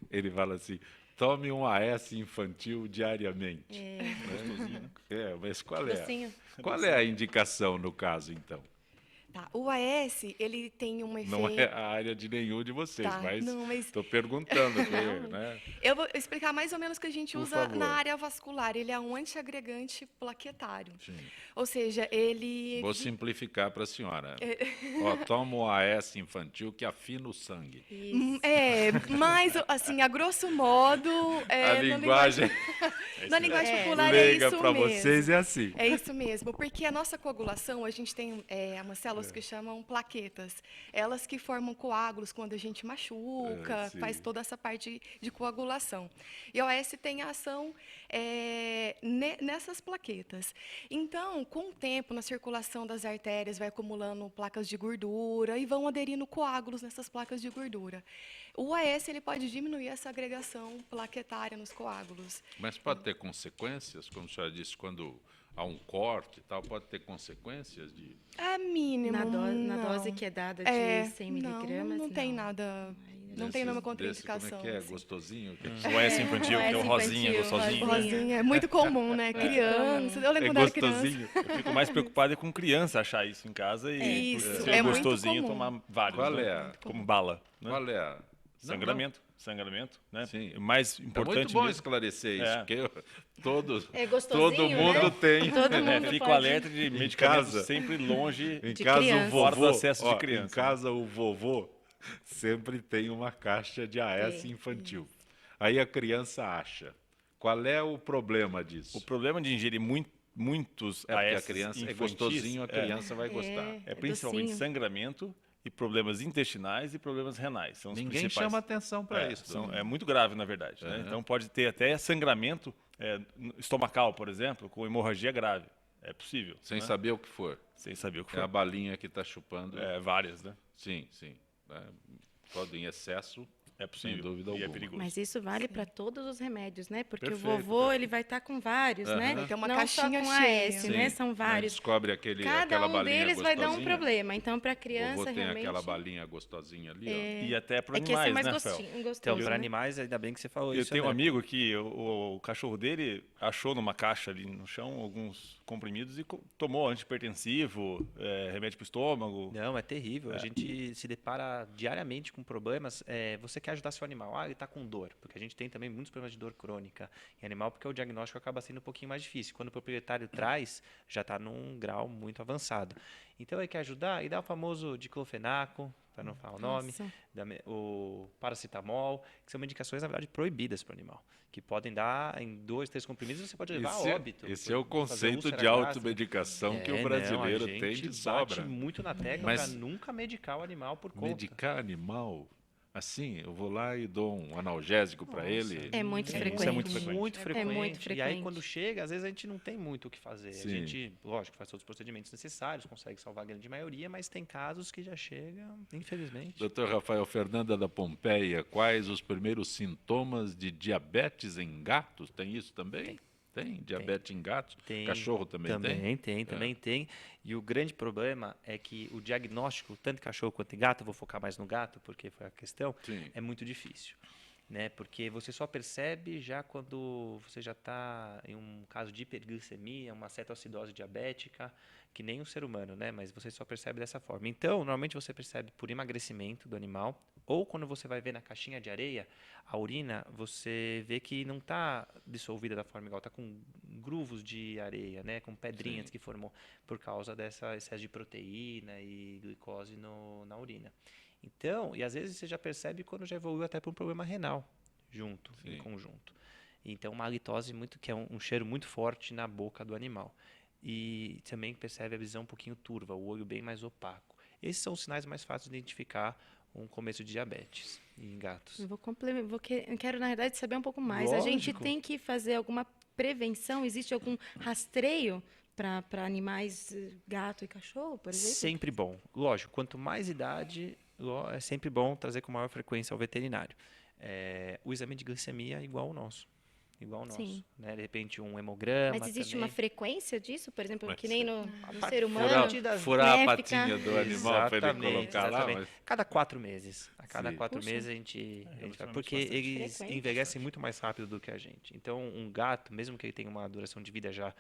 ele fala assim, tome um AS infantil diariamente. Mas qual é? Docinho. Qual é a indicação no caso, então? Tá, o AS, ele tem um efeito... Não é a área de nenhum de vocês, Tá, mas não, mas- estou perguntando. Né? Eu vou explicar mais ou menos o que a gente Por usa favor. na área vascular. Ele é um antiagregante plaquetário. Sim. Ou seja, ele... Vou simplificar para a senhora. Ó, toma o AS infantil que afina o sangue. Mas, assim, a grosso modo... A linguagem Na linguagem popular leiga isso para mesmo. vocês é assim. É isso mesmo, porque a nossa coagulação, a gente tem umas células que chamam plaquetas. Elas que formam coágulos quando a gente machuca, sim. faz toda essa parte de coagulação. E a OS tem ação nessas plaquetas. Então, com o tempo, na circulação das artérias, vai acumulando placas de gordura e vão aderindo coágulos nessas placas de gordura. O AS ele pode diminuir essa agregação plaquetária nos coágulos. Mas pode ter consequências, como a senhora disse, quando há um corte e tal, pode ter consequências de... É mínimo. Na não. dose que é dada de 100 miligramas, Não tem nada. Não tem nenhuma contraindicação. Como é que é? assim. Gostosinho? O AS infantil, que é o rosinha, gostosinho. Rosinha, é muito comum, né? Criança. Eu lembro quando era criança. gostosinho? Eu fico mais preocupado com criança achar isso em casa e Isso, por ser é muito gostosinho comum. tomar vários. Qual né? é? Como bala. Né? Qual é a... Sangramento, né? Sim. O mais É importante muito bom mesmo. esclarecer isso, É. porque todo gostosinho, mundo né? tem. Todo mundo Fico pode. alerta de medicamentos casa. sempre longe Em De casa criança. o Fora vovô, do acesso de ó, criança, em casa o vovô sempre tem uma caixa de AS Tem. infantil. Aí a criança acha. Qual é o problema disso? O problema de ingerir muitos É porque a AS criança é infantis gostosinho, a criança vai gostar. é principalmente docinho. sangramento e problemas intestinais e problemas renais. São os Ninguém principais. chama atenção para isso. É muito grave, na verdade. Né? Então pode ter até sangramento estomacal, por exemplo, com hemorragia grave. É possível. Sem né? saber o que for. Sem saber o que É a for. balinha que está chupando. Várias, né? Sim, sim. Pode em excesso, É possível. sem dúvida e é alguma. perigoso. Mas isso vale para todos os remédios, né? Porque Perfeito, o vovô ele vai estar com vários, né? Vai ter uma Não caixinha só com cheia. AS, né? Sim, São né? vários. Descobre Cada aquela um balinha deles vai dar um gostosinha. problema. Então, para a O criança, vovô tem realmente... aquela balinha gostosinha ali, E até para É que esse é animais, mais né, Fel? gostoso. Então, né? para animais, ainda bem que você falou Eu isso. tenho um André. amigo que o cachorro dele achou numa caixa ali no chão alguns comprimidos e tomou antihipertensivo, remédio para o estômago. Não, é terrível. A gente se depara diariamente com problemas. Você quer ajudar seu animal. Ele está com dor. Porque a gente tem também muitos problemas de dor crônica em animal, porque o diagnóstico acaba sendo um pouquinho mais difícil. Quando o proprietário traz, já está num grau muito avançado. Então, ele quer ajudar e dá o famoso diclofenaco, para não falar o nome, Nossa. o paracetamol, que são medicações, na verdade, proibidas para o animal, que podem dar em 2, 3 comprimidos e você pode levar a óbito. Esse é o por fazer conceito úlcera de gástrica. automedicação que o Não, brasileiro a tem gente de sobra. bate muito na tecla Mas- para nunca medicar o animal por conta. Medicar animal, assim, eu vou lá e dou um analgésico para ele. É muito Isso é frequente. muito frequente. Muito frequente. muito E aí, frequente. quando chega, às vezes a gente não tem muito o que fazer. Sim. A gente, lógico, faz todos os procedimentos necessários, consegue salvar a grande maioria, mas tem casos que já chega, infelizmente. Dr. Rafael Fernanda da Pompeia, quais os primeiros sintomas de diabetes em gatos? Tem isso também? Tem? Diabetes em gatos? Tem. Cachorro também tem? Também tem. E o grande problema é que o diagnóstico, tanto em cachorro quanto em gato, eu vou focar mais no gato, porque foi a questão, Sim. é muito difícil. né? Porque você só percebe já quando você já está em um caso de hiperglicemia, uma cetoacidose diabética, que nem um ser humano, né? Mas você só percebe dessa forma. Então, normalmente você percebe por emagrecimento do animal, ou quando você vai ver na caixinha de areia, a urina, você vê que não está dissolvida da forma igual, está com gruvos de areia, né? Com pedrinhas Sim. que formou por causa dessa excesso de proteína e glicose na urina. Então, e às vezes você já percebe quando já evoluiu até para um problema renal junto, em Sim. conjunto. Então, uma halitose que é um cheiro muito forte na boca do animal. E também percebe a visão um pouquinho turva, o olho bem mais opaco. Esses são os sinais mais fáceis de identificar um começo de diabetes em gatos. Eu vou complementar, quero, na verdade, saber um pouco mais. A gente Lógico. tem que fazer alguma prevenção? Existe algum rastreio para animais, gato e cachorro, por exemplo? Sempre bom. Lógico, quanto mais idade, é sempre bom trazer com maior frequência ao veterinário. O exame de glicemia é igual ao nosso. Igual ao nosso. Sim. Né? De repente, um hemograma. Mas existe também. uma frequência disso? Por exemplo, Mas que nem no parte ser humano? Furar né, a patinha do animal para ele Exatamente, colocar lá. exatamente. Mas... Cada 4 meses. A cada Sim. 4 Puxa. meses a gente vai. relativamente Porque bastante eles frequente. envelhecem muito mais rápido do que a gente. Então, um gato, mesmo que ele tenha uma duração de vida já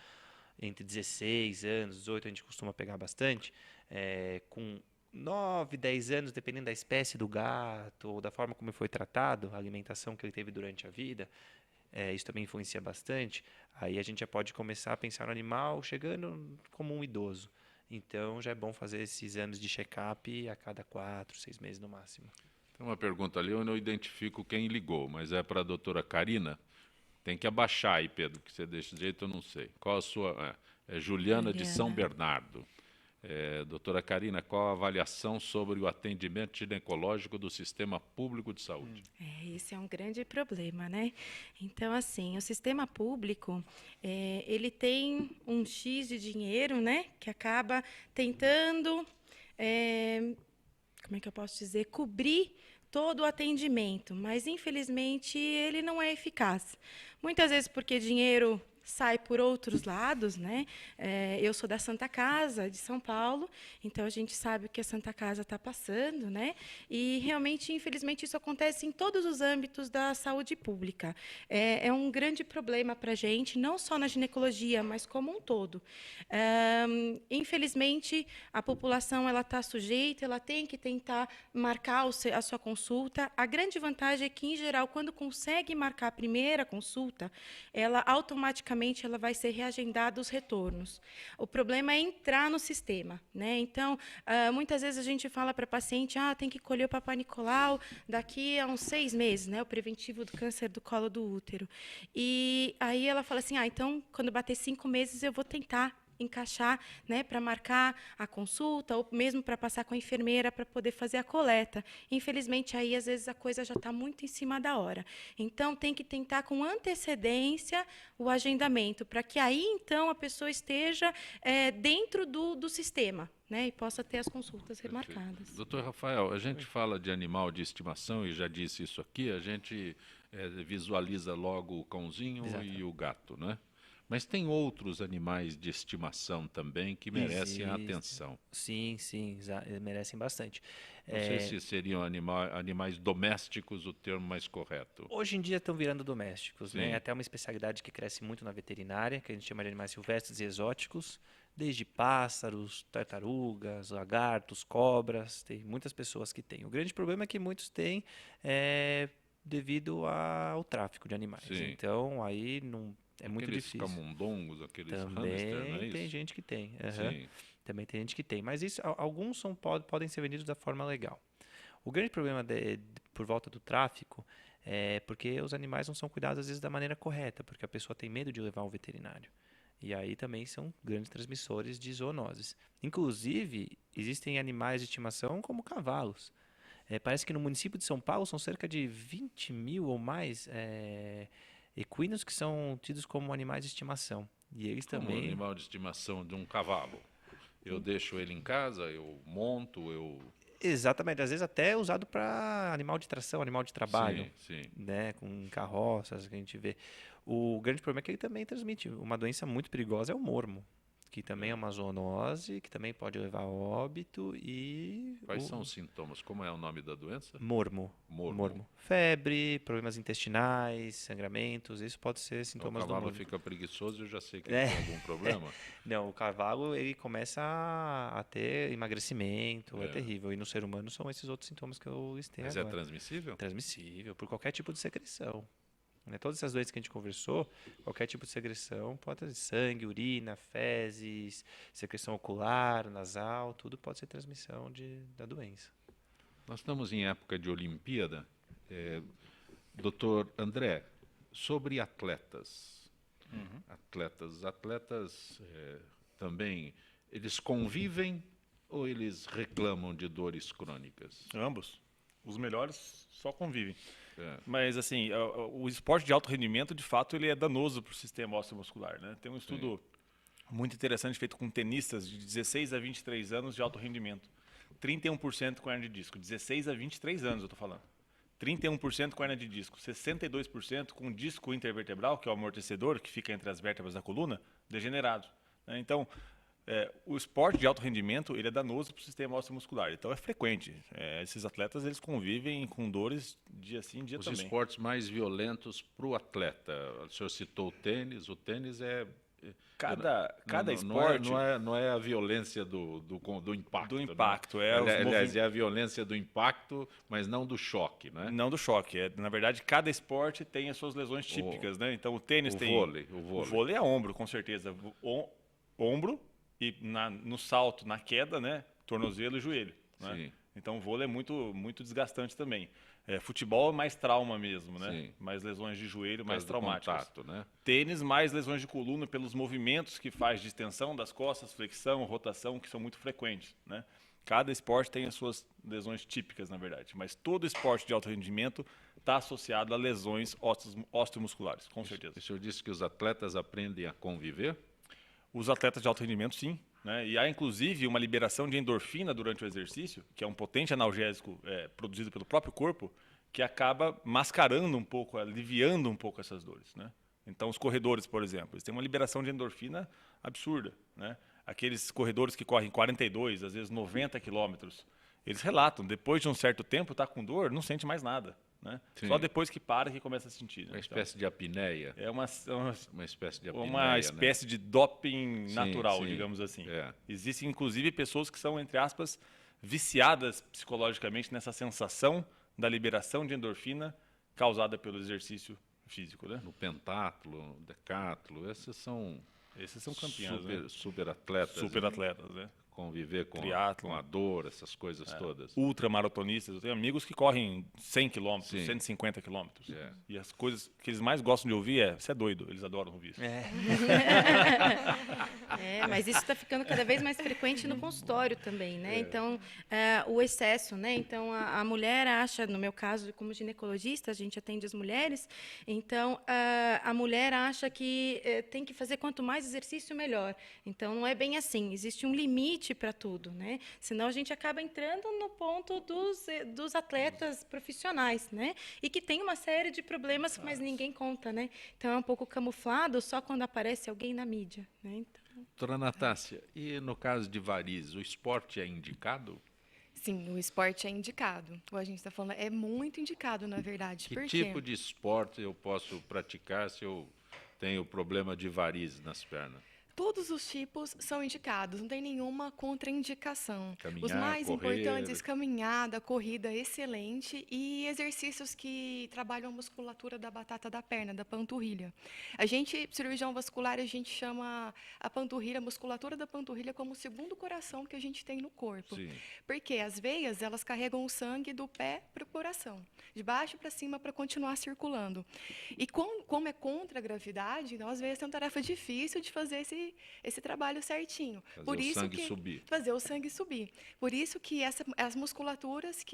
entre 16 anos, 18, a gente costuma pegar bastante, com 9, 10 anos, dependendo da espécie do gato ou da forma como ele foi tratado, a alimentação que ele teve durante a vida, isso também influencia bastante. Aí a gente já pode começar a pensar no animal chegando como um idoso. Então já é bom fazer esses anos de check-up a cada 4, 6 meses no máximo. Tem uma pergunta ali, eu não identifico quem ligou, mas é para a doutora Karina. Tem que abaixar aí, Pedro, que você deixa de jeito, eu não sei. Qual a sua... Juliana de São Bernardo. Doutora Karina, qual a avaliação sobre o atendimento ginecológico do sistema público de saúde? Esse é um grande problema, né? Então, assim, o sistema público, ele tem um X de dinheiro, né? Que acaba tentando, como é que eu posso dizer, cobrir todo o atendimento, mas, infelizmente, ele não é eficaz. Muitas vezes porque dinheiro sai por outros lados, né? Eu sou da Santa Casa, de São Paulo, então a gente sabe o que a Santa Casa está passando, né? E realmente, infelizmente, isso acontece em todos os âmbitos da saúde pública. É um grande problema para a gente, não só na ginecologia, mas como um todo. Infelizmente, a população ela está sujeita, ela tem que tentar marcar a sua consulta. A grande vantagem é que, em geral, quando consegue marcar a primeira consulta, ela automaticamente ela vai ser reagendada os retornos. O problema é entrar no sistema, né? Então, muitas vezes a gente fala para a paciente, tem que colher o Papai Nicolau daqui a uns 6 meses, né? O preventivo do câncer do colo do útero. E aí ela fala assim, então, quando bater 5 meses, eu vou tentar encaixar, né, para marcar a consulta ou mesmo para passar com a enfermeira para poder fazer a coleta. Infelizmente, aí às vezes a coisa já está muito em cima da hora. Então, tem que tentar com antecedência o agendamento, para que aí, então, a pessoa esteja dentro do sistema, né, e possa ter as consultas remarcadas. Doutor Rafael, a gente fala de animal de estimação, e já disse isso aqui, a gente visualiza logo o cãozinho e o gato, né? Mas tem outros animais de estimação também que merecem a atenção. Sim, merecem bastante. Não sei se seriam animais domésticos o termo mais correto. Hoje em dia estão virando domésticos, né? Sim. É até uma especialidade que cresce muito na veterinária, que a gente chama de animais silvestres e exóticos, desde pássaros, tartarugas, lagartos, cobras, tem muitas pessoas que têm. O grande problema é que muitos têm devido ao tráfico de animais. Sim. Então, aí não... É muito aqueles difícil. Camundongos, aqueles Também hamster, não é isso? tem gente que tem. Sim. Também tem gente que tem. Mas isso, alguns podem ser vendidos da forma legal. O grande problema por volta do tráfico é porque os animais não são cuidados, às vezes, da maneira correta, porque a pessoa tem medo de levar ao veterinário. E aí também são grandes transmissores de zoonoses. Inclusive, existem animais de estimação como cavalos. Parece que no município de São Paulo são cerca de 20 mil ou mais equinos que são tidos como animais de estimação. E eles Como também... um animal de estimação de um cavalo. Eu deixo ele em casa, eu monto, Exatamente. Às vezes até usado para animal de tração, animal de trabalho. Sim. Né? Com carroças que a gente vê. O grande problema é que ele também transmite uma doença muito perigosa, é o mormo. que também é uma zoonose, que também pode levar a óbito e... Quais são os sintomas? Como é o nome da doença? Mormo. Mormo. Febre, problemas intestinais, sangramentos, isso pode ser sintomas O do cavalo mormo. fica preguiçoso, eu já sei que ele tem algum problema. Não, o cavalo ele começa a ter emagrecimento, é terrível. E no ser humano são esses outros sintomas que eu listei Mas agora. é transmissível? Transmissível, por qualquer tipo de secreção. Né? Todas essas doenças que a gente conversou, qualquer tipo de secreção, pode ter sangue, urina, fezes, secreção ocular, nasal, tudo pode ser transmissão da doença. Nós estamos em época de Olimpíada. Doutor André, sobre atletas. Atletas também, eles convivem ou eles reclamam de dores crônicas? Ambos. Os melhores só convivem. Mas, assim, o esporte de alto rendimento, de fato, ele é danoso para o sistema ósseo-muscular, né? Tem um estudo muito interessante feito com tenistas de 16 a 23 anos de alto rendimento. 31% com hernia de disco. 16 a 23 anos, eu estou falando. 31% com hernia de disco. 62% com disco intervertebral, que é o amortecedor, que fica entre as vértebras da coluna, degenerado. Né? Então, o esporte de alto rendimento ele é danoso para o sistema ósseo-muscular. Então, é frequente. Esses atletas eles convivem com dores dia sim, dia também. Os esportes mais violentos para o atleta. O senhor citou o tênis. O tênis é... Cada esporte... Não é a violência do impacto. Do impacto. Né? Aliás, é a violência do impacto, mas não do choque. Né? Não do choque. Na verdade, cada esporte tem as suas lesões típicas. Né? Então, o tênis tem... O vôlei é ombro, com certeza. Ombro e no salto, na queda, né? Tornozelo e joelho. Né? Então, o vôlei é muito, muito desgastante também. Futebol é mais trauma mesmo, né? Sim. Mais lesões de joelho, mais traumáticas. Contato, né? Tênis, mais lesões de coluna pelos movimentos que faz de extensão das costas, flexão, rotação, que são muito frequentes, né? Cada esporte tem as suas lesões típicas, na verdade. Mas todo esporte de alto rendimento está associado a lesões osteomusculares, com certeza. O senhor disse que os atletas aprendem a conviver? Os atletas de alto rendimento, sim. Né? E há, inclusive, uma liberação de endorfina durante o exercício, que é um potente analgésico produzido pelo próprio corpo, que acaba mascarando um pouco, aliviando um pouco essas dores. Né? Então, os corredores, por exemplo, eles têm uma liberação de endorfina absurda. Né? Aqueles corredores que correm 42, às vezes 90 quilômetros, eles relatam, depois de um certo tempo, está com dor, não sente mais nada. Né? Só depois que para que começa a sentir. Né? Uma espécie de apneia. É uma espécie de apneia. Uma espécie de doping natural, sim. digamos assim. Existem, inclusive, pessoas que são, entre aspas, viciadas psicologicamente nessa sensação da liberação de endorfina causada pelo exercício físico. Né? No pentatlo, no decatlo, esses são campeões. Super atletas. Super atletas, né? Conviver com a dor, essas coisas todas. Ultramaratonistas. Eu tenho amigos que correm 100 quilômetros, 150 quilômetros. E as coisas que eles mais gostam de ouvir é: você é doido. Eles adoram ouvir isso. Mas isso está ficando cada vez mais frequente no consultório também, né? Então, o excesso, né? Então, a mulher acha, no meu caso, como ginecologista, a gente atende as mulheres, então, a mulher acha que tem que fazer quanto mais exercício, melhor. Então, não é bem assim. Existe um limite para tudo, né? Senão a gente acaba entrando no ponto dos atletas profissionais, né? E que tem uma série de problemas, mas ninguém conta, né? Então é um pouco camuflado só quando aparece alguém na mídia, né? Então... Doutora Natácia, e no caso de varizes, o esporte é indicado? Sim, o esporte é indicado. O a gente está falando é muito indicado, na verdade. Que tipo de esporte eu posso praticar se eu tenho problema de varizes nas pernas? Todos os tipos são indicados, não tem nenhuma contraindicação. Caminhar, os mais correr, importantes, caminhada, corrida excelente e exercícios que trabalham a musculatura da batata da perna, da panturrilha. A gente, cirurgião vascular, a gente chama a panturrilha, a musculatura da panturrilha como o segundo coração que a gente tem no corpo. Sim. Porque as veias, elas carregam o sangue do pé para o coração, de baixo para cima para continuar circulando. E como é contra a gravidade, então, às vezes tem uma tarefa difícil de fazer esse trabalho certinho. Fazer o sangue subir. Por isso que as musculaturas,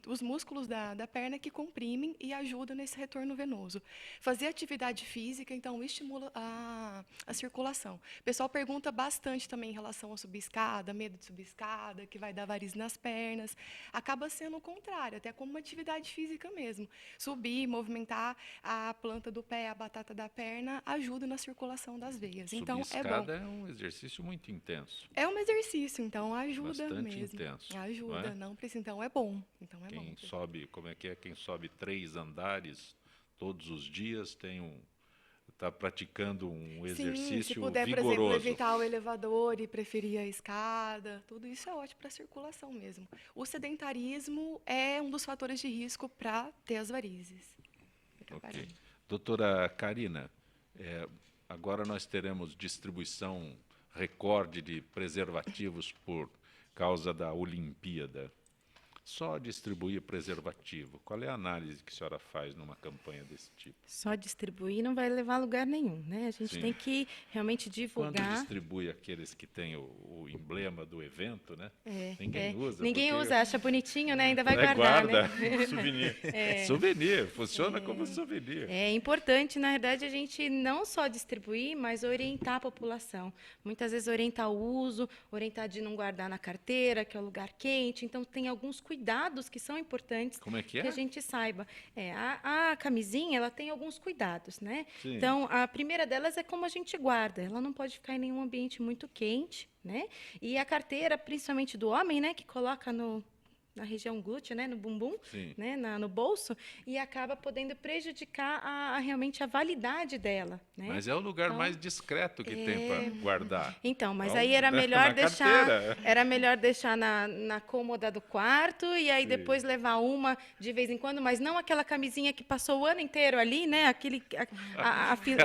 os músculos da perna que comprimem e ajudam nesse retorno venoso. Fazer atividade física, então, estimula a circulação. O pessoal pergunta bastante também em relação a subir escada, medo de subir escada, que vai dar varizes nas pernas. Acaba sendo o contrário, até como uma atividade física mesmo. Subir, movimentar a planta do pé, a batata da perna, ajuda na circulação das veias. Subir então, escada é um exercício muito intenso. É um exercício, então ajuda Bastante mesmo. intenso. Ajuda, Não é? precisa. Então é bom. Então é Quem bom. sobe, como é que é? Quem sobe 3 andares todos os dias está praticando um Sim, se exercício puder, por exemplo, vigoroso. evitar o elevador e preferir a escada, tudo isso é ótimo para a circulação mesmo. O sedentarismo é um dos fatores de risco para ter as varizes. Fica Ok. parado. Doutora Karina, agora nós teremos distribuição recorde de preservativos por causa da Olimpíada. Só distribuir preservativo. Qual é a análise que a senhora faz numa campanha desse tipo? Só distribuir não vai levar a lugar nenhum, né? A gente Sim. tem que realmente Quando divulgar. distribui aqueles que têm o emblema do evento, né? É, Ninguém usa. Ninguém porque usa, acha bonitinho, né? Ainda vai É, guardar, guarda. né? Souvenir. Souvenir, funciona como souvenir. É importante, na verdade, a gente não só distribuir, mas orientar a população. Muitas vezes orientar o uso, orientar de não guardar na carteira, que é o lugar quente. Então, tem alguns cuidados que são importantes Como é que que é? a gente saiba. A camisinha, ela tem alguns cuidados, né? Sim. Então, a primeira delas é como a gente guarda. Ela não pode ficar em nenhum ambiente muito quente, né? E a carteira, principalmente do homem, né, que coloca na região glútea, né, no bumbum, Sim. né, no bolso, e acaba podendo prejudicar realmente a validade dela, né? Mas é o lugar Então, mais discreto que tem para guardar. Então, mas Então, aí era na melhor carteira. deixar na cômoda do quarto e aí depois levar uma de vez em quando, mas não aquela camisinha que passou o ano inteiro ali, né?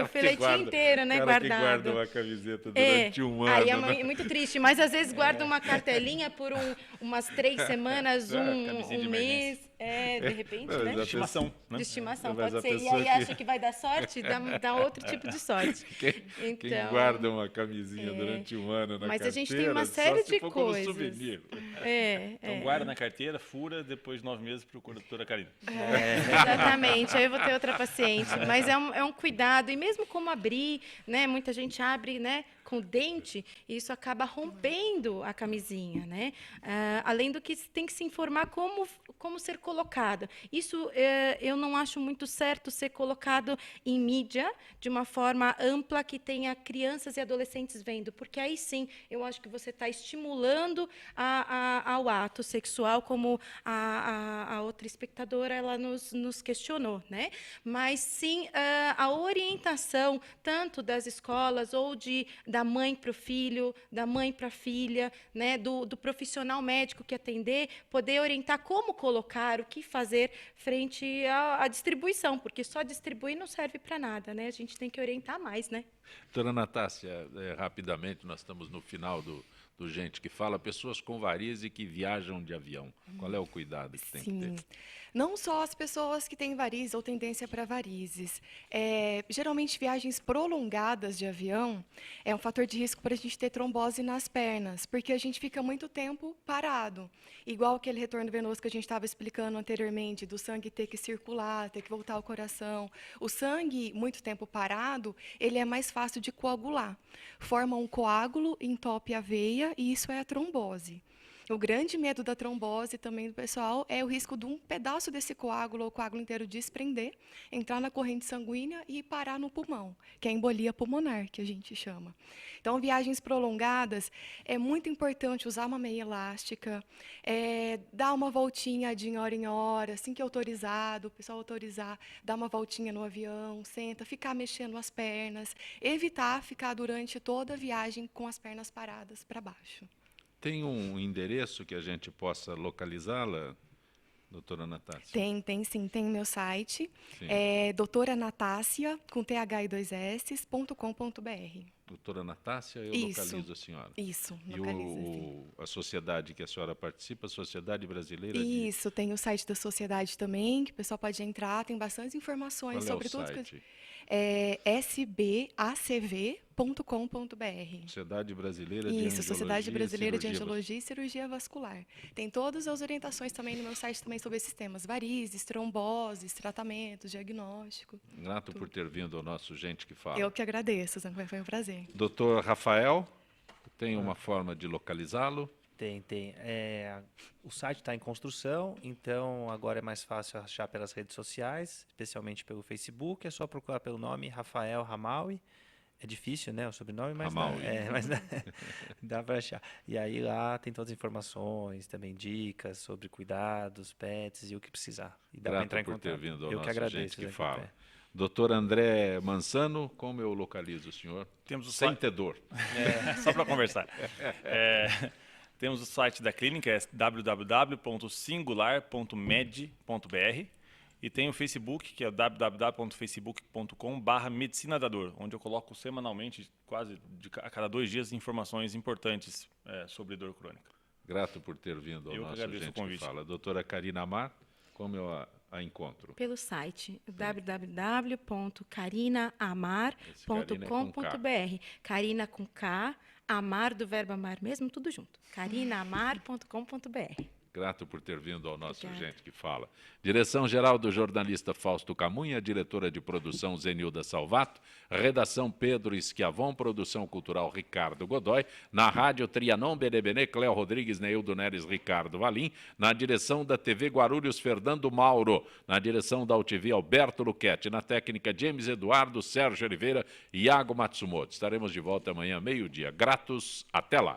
O filetinho inteiro, né, cara que guardado. guarda uma camiseta durante um ano. Aí é né? muito triste, mas às vezes guarda uma cartelinha por umas 3 semanas, camisinha de um mês, de repente, Não, né? mas a Estimação, né? De estimação, Mas a pode ser. E pessoa aí que- acha que vai dar sorte, dá outro tipo de sorte. Quem Então, guarda uma camisinha durante um ano na mas a carteira, gente tem uma só série se de for como coisas. souvenir. Então guarda na carteira, fura, depois de 9 meses procura a doutora Karina. Exatamente, aí eu vou ter outra paciente. Mas é um cuidado, e mesmo como abrir, né? Muita gente abre, né? Com o dente, e isso acaba rompendo a camisinha, né? Além do que tem que se informar como ser colocada. Isso eu não acho muito certo ser colocado em mídia de uma forma ampla que tenha crianças e adolescentes vendo, porque aí sim eu acho que você está estimulando ao ato sexual, como a outra espectadora ela nos questionou, né? Mas sim a orientação tanto das escolas ou da mãe para o filho, da mãe para a filha, né? do profissional médico que atender, poder orientar como colocar, o que fazer frente à distribuição, porque só distribuir não serve para nada, né? A gente tem que orientar mais, né? Doutora Natácia, rapidamente, nós estamos no final do Gente que Fala, pessoas com varize que viajam de avião. Qual é o cuidado que tem que Sim. ter? Não só as pessoas que têm varizes ou tendência para varizes. Geralmente, viagens prolongadas de avião é um fator de risco para a gente ter trombose nas pernas, porque a gente fica muito tempo parado. Igual aquele retorno venoso que a gente estava explicando anteriormente, do sangue ter que circular, ter que voltar ao coração. O sangue, muito tempo parado, ele é mais fácil de coagular. Forma um coágulo, entope a veia, e isso é a trombose. O grande medo da trombose também do pessoal é o risco de um pedaço desse coágulo ou o coágulo inteiro desprender, entrar na corrente sanguínea e parar no pulmão, que é a embolia pulmonar, que a gente chama. Então, viagens prolongadas, é muito importante usar uma meia elástica, dar uma voltinha de hora em hora, assim que autorizado, o pessoal autorizar, dar uma voltinha no avião, senta, ficar mexendo as pernas, evitar ficar durante toda a viagem com as pernas paradas para baixo. Tem um endereço que a gente possa localizá-la, doutora Natácia? Tem sim, tem o meu site, Sim. doutoranatácia, com TH e 2 S.com.br. Doutora Natácia, eu Isso. localizo a senhora. Isso, E localiza, sim. a sociedade que a senhora participa, a Sociedade Brasileira de... Isso, tem o site da sociedade também, que o pessoal pode entrar, tem bastante informações Qual é sobre o tudo. site? sbacv.com.br. Sociedade Brasileira de Isso, Angiologia Sociedade Brasileira e de Cirurgia Angiologia e Cirurgia Vascular. Tem todas as orientações também no meu site também sobre esses temas: varizes, tromboses, tratamentos, diagnóstico. Grato por ter vindo ao nosso Gente que Fala. Eu que agradeço, foi um prazer. Doutor Rafael, tem uma forma de localizá-lo? Tem. O site está em construção, então agora é mais fácil achar pelas redes sociais, especialmente pelo Facebook. É só procurar pelo nome Rafael Ramaui. É difícil, né, o sobrenome, mas, Amaui. dá para achar. E aí lá tem todas as informações, também dicas sobre cuidados, pets e o que precisar. E dá para entrar em Grato por ter contato. vindo ao Eu que nosso agradeço. Gente que Zé Fala. Café. Doutor André Mansano, como eu localizo o senhor? Temos o Sem site- ter dor. Só para conversar. Temos o site da clínica, é www.singular.med.br, e tem o Facebook, que é www.facebook.com/medicina da dor, onde eu coloco semanalmente, quase a cada 2 dias, informações importantes sobre dor crônica. Grato por ter vindo ao Eu que nosso agradeço Gente o convite. que Fala. Doutora Karina Amar, como eu a encontro? Pelo site www.carinaamar.com.br. Karina com K, amar do verbo amar mesmo, tudo junto. carinaamar.com.br. Grato por ter vindo ao nosso Obrigada. Gente que Fala. Direção-geral do jornalista Fausto Camunha, diretora de produção Zenilda Salvato, redação Pedro Schiavon, produção cultural Ricardo Godoy, na rádio Trianon Benebené, Cléo Rodrigues, Neildo Neres, Ricardo Valim, na direção da TV Guarulhos, Fernando Mauro, na direção da UTV, Alberto Luquete, na técnica James Eduardo, Sérgio Oliveira e Iago Matsumoto. Estaremos de volta amanhã, meio-dia. Gratos, até lá.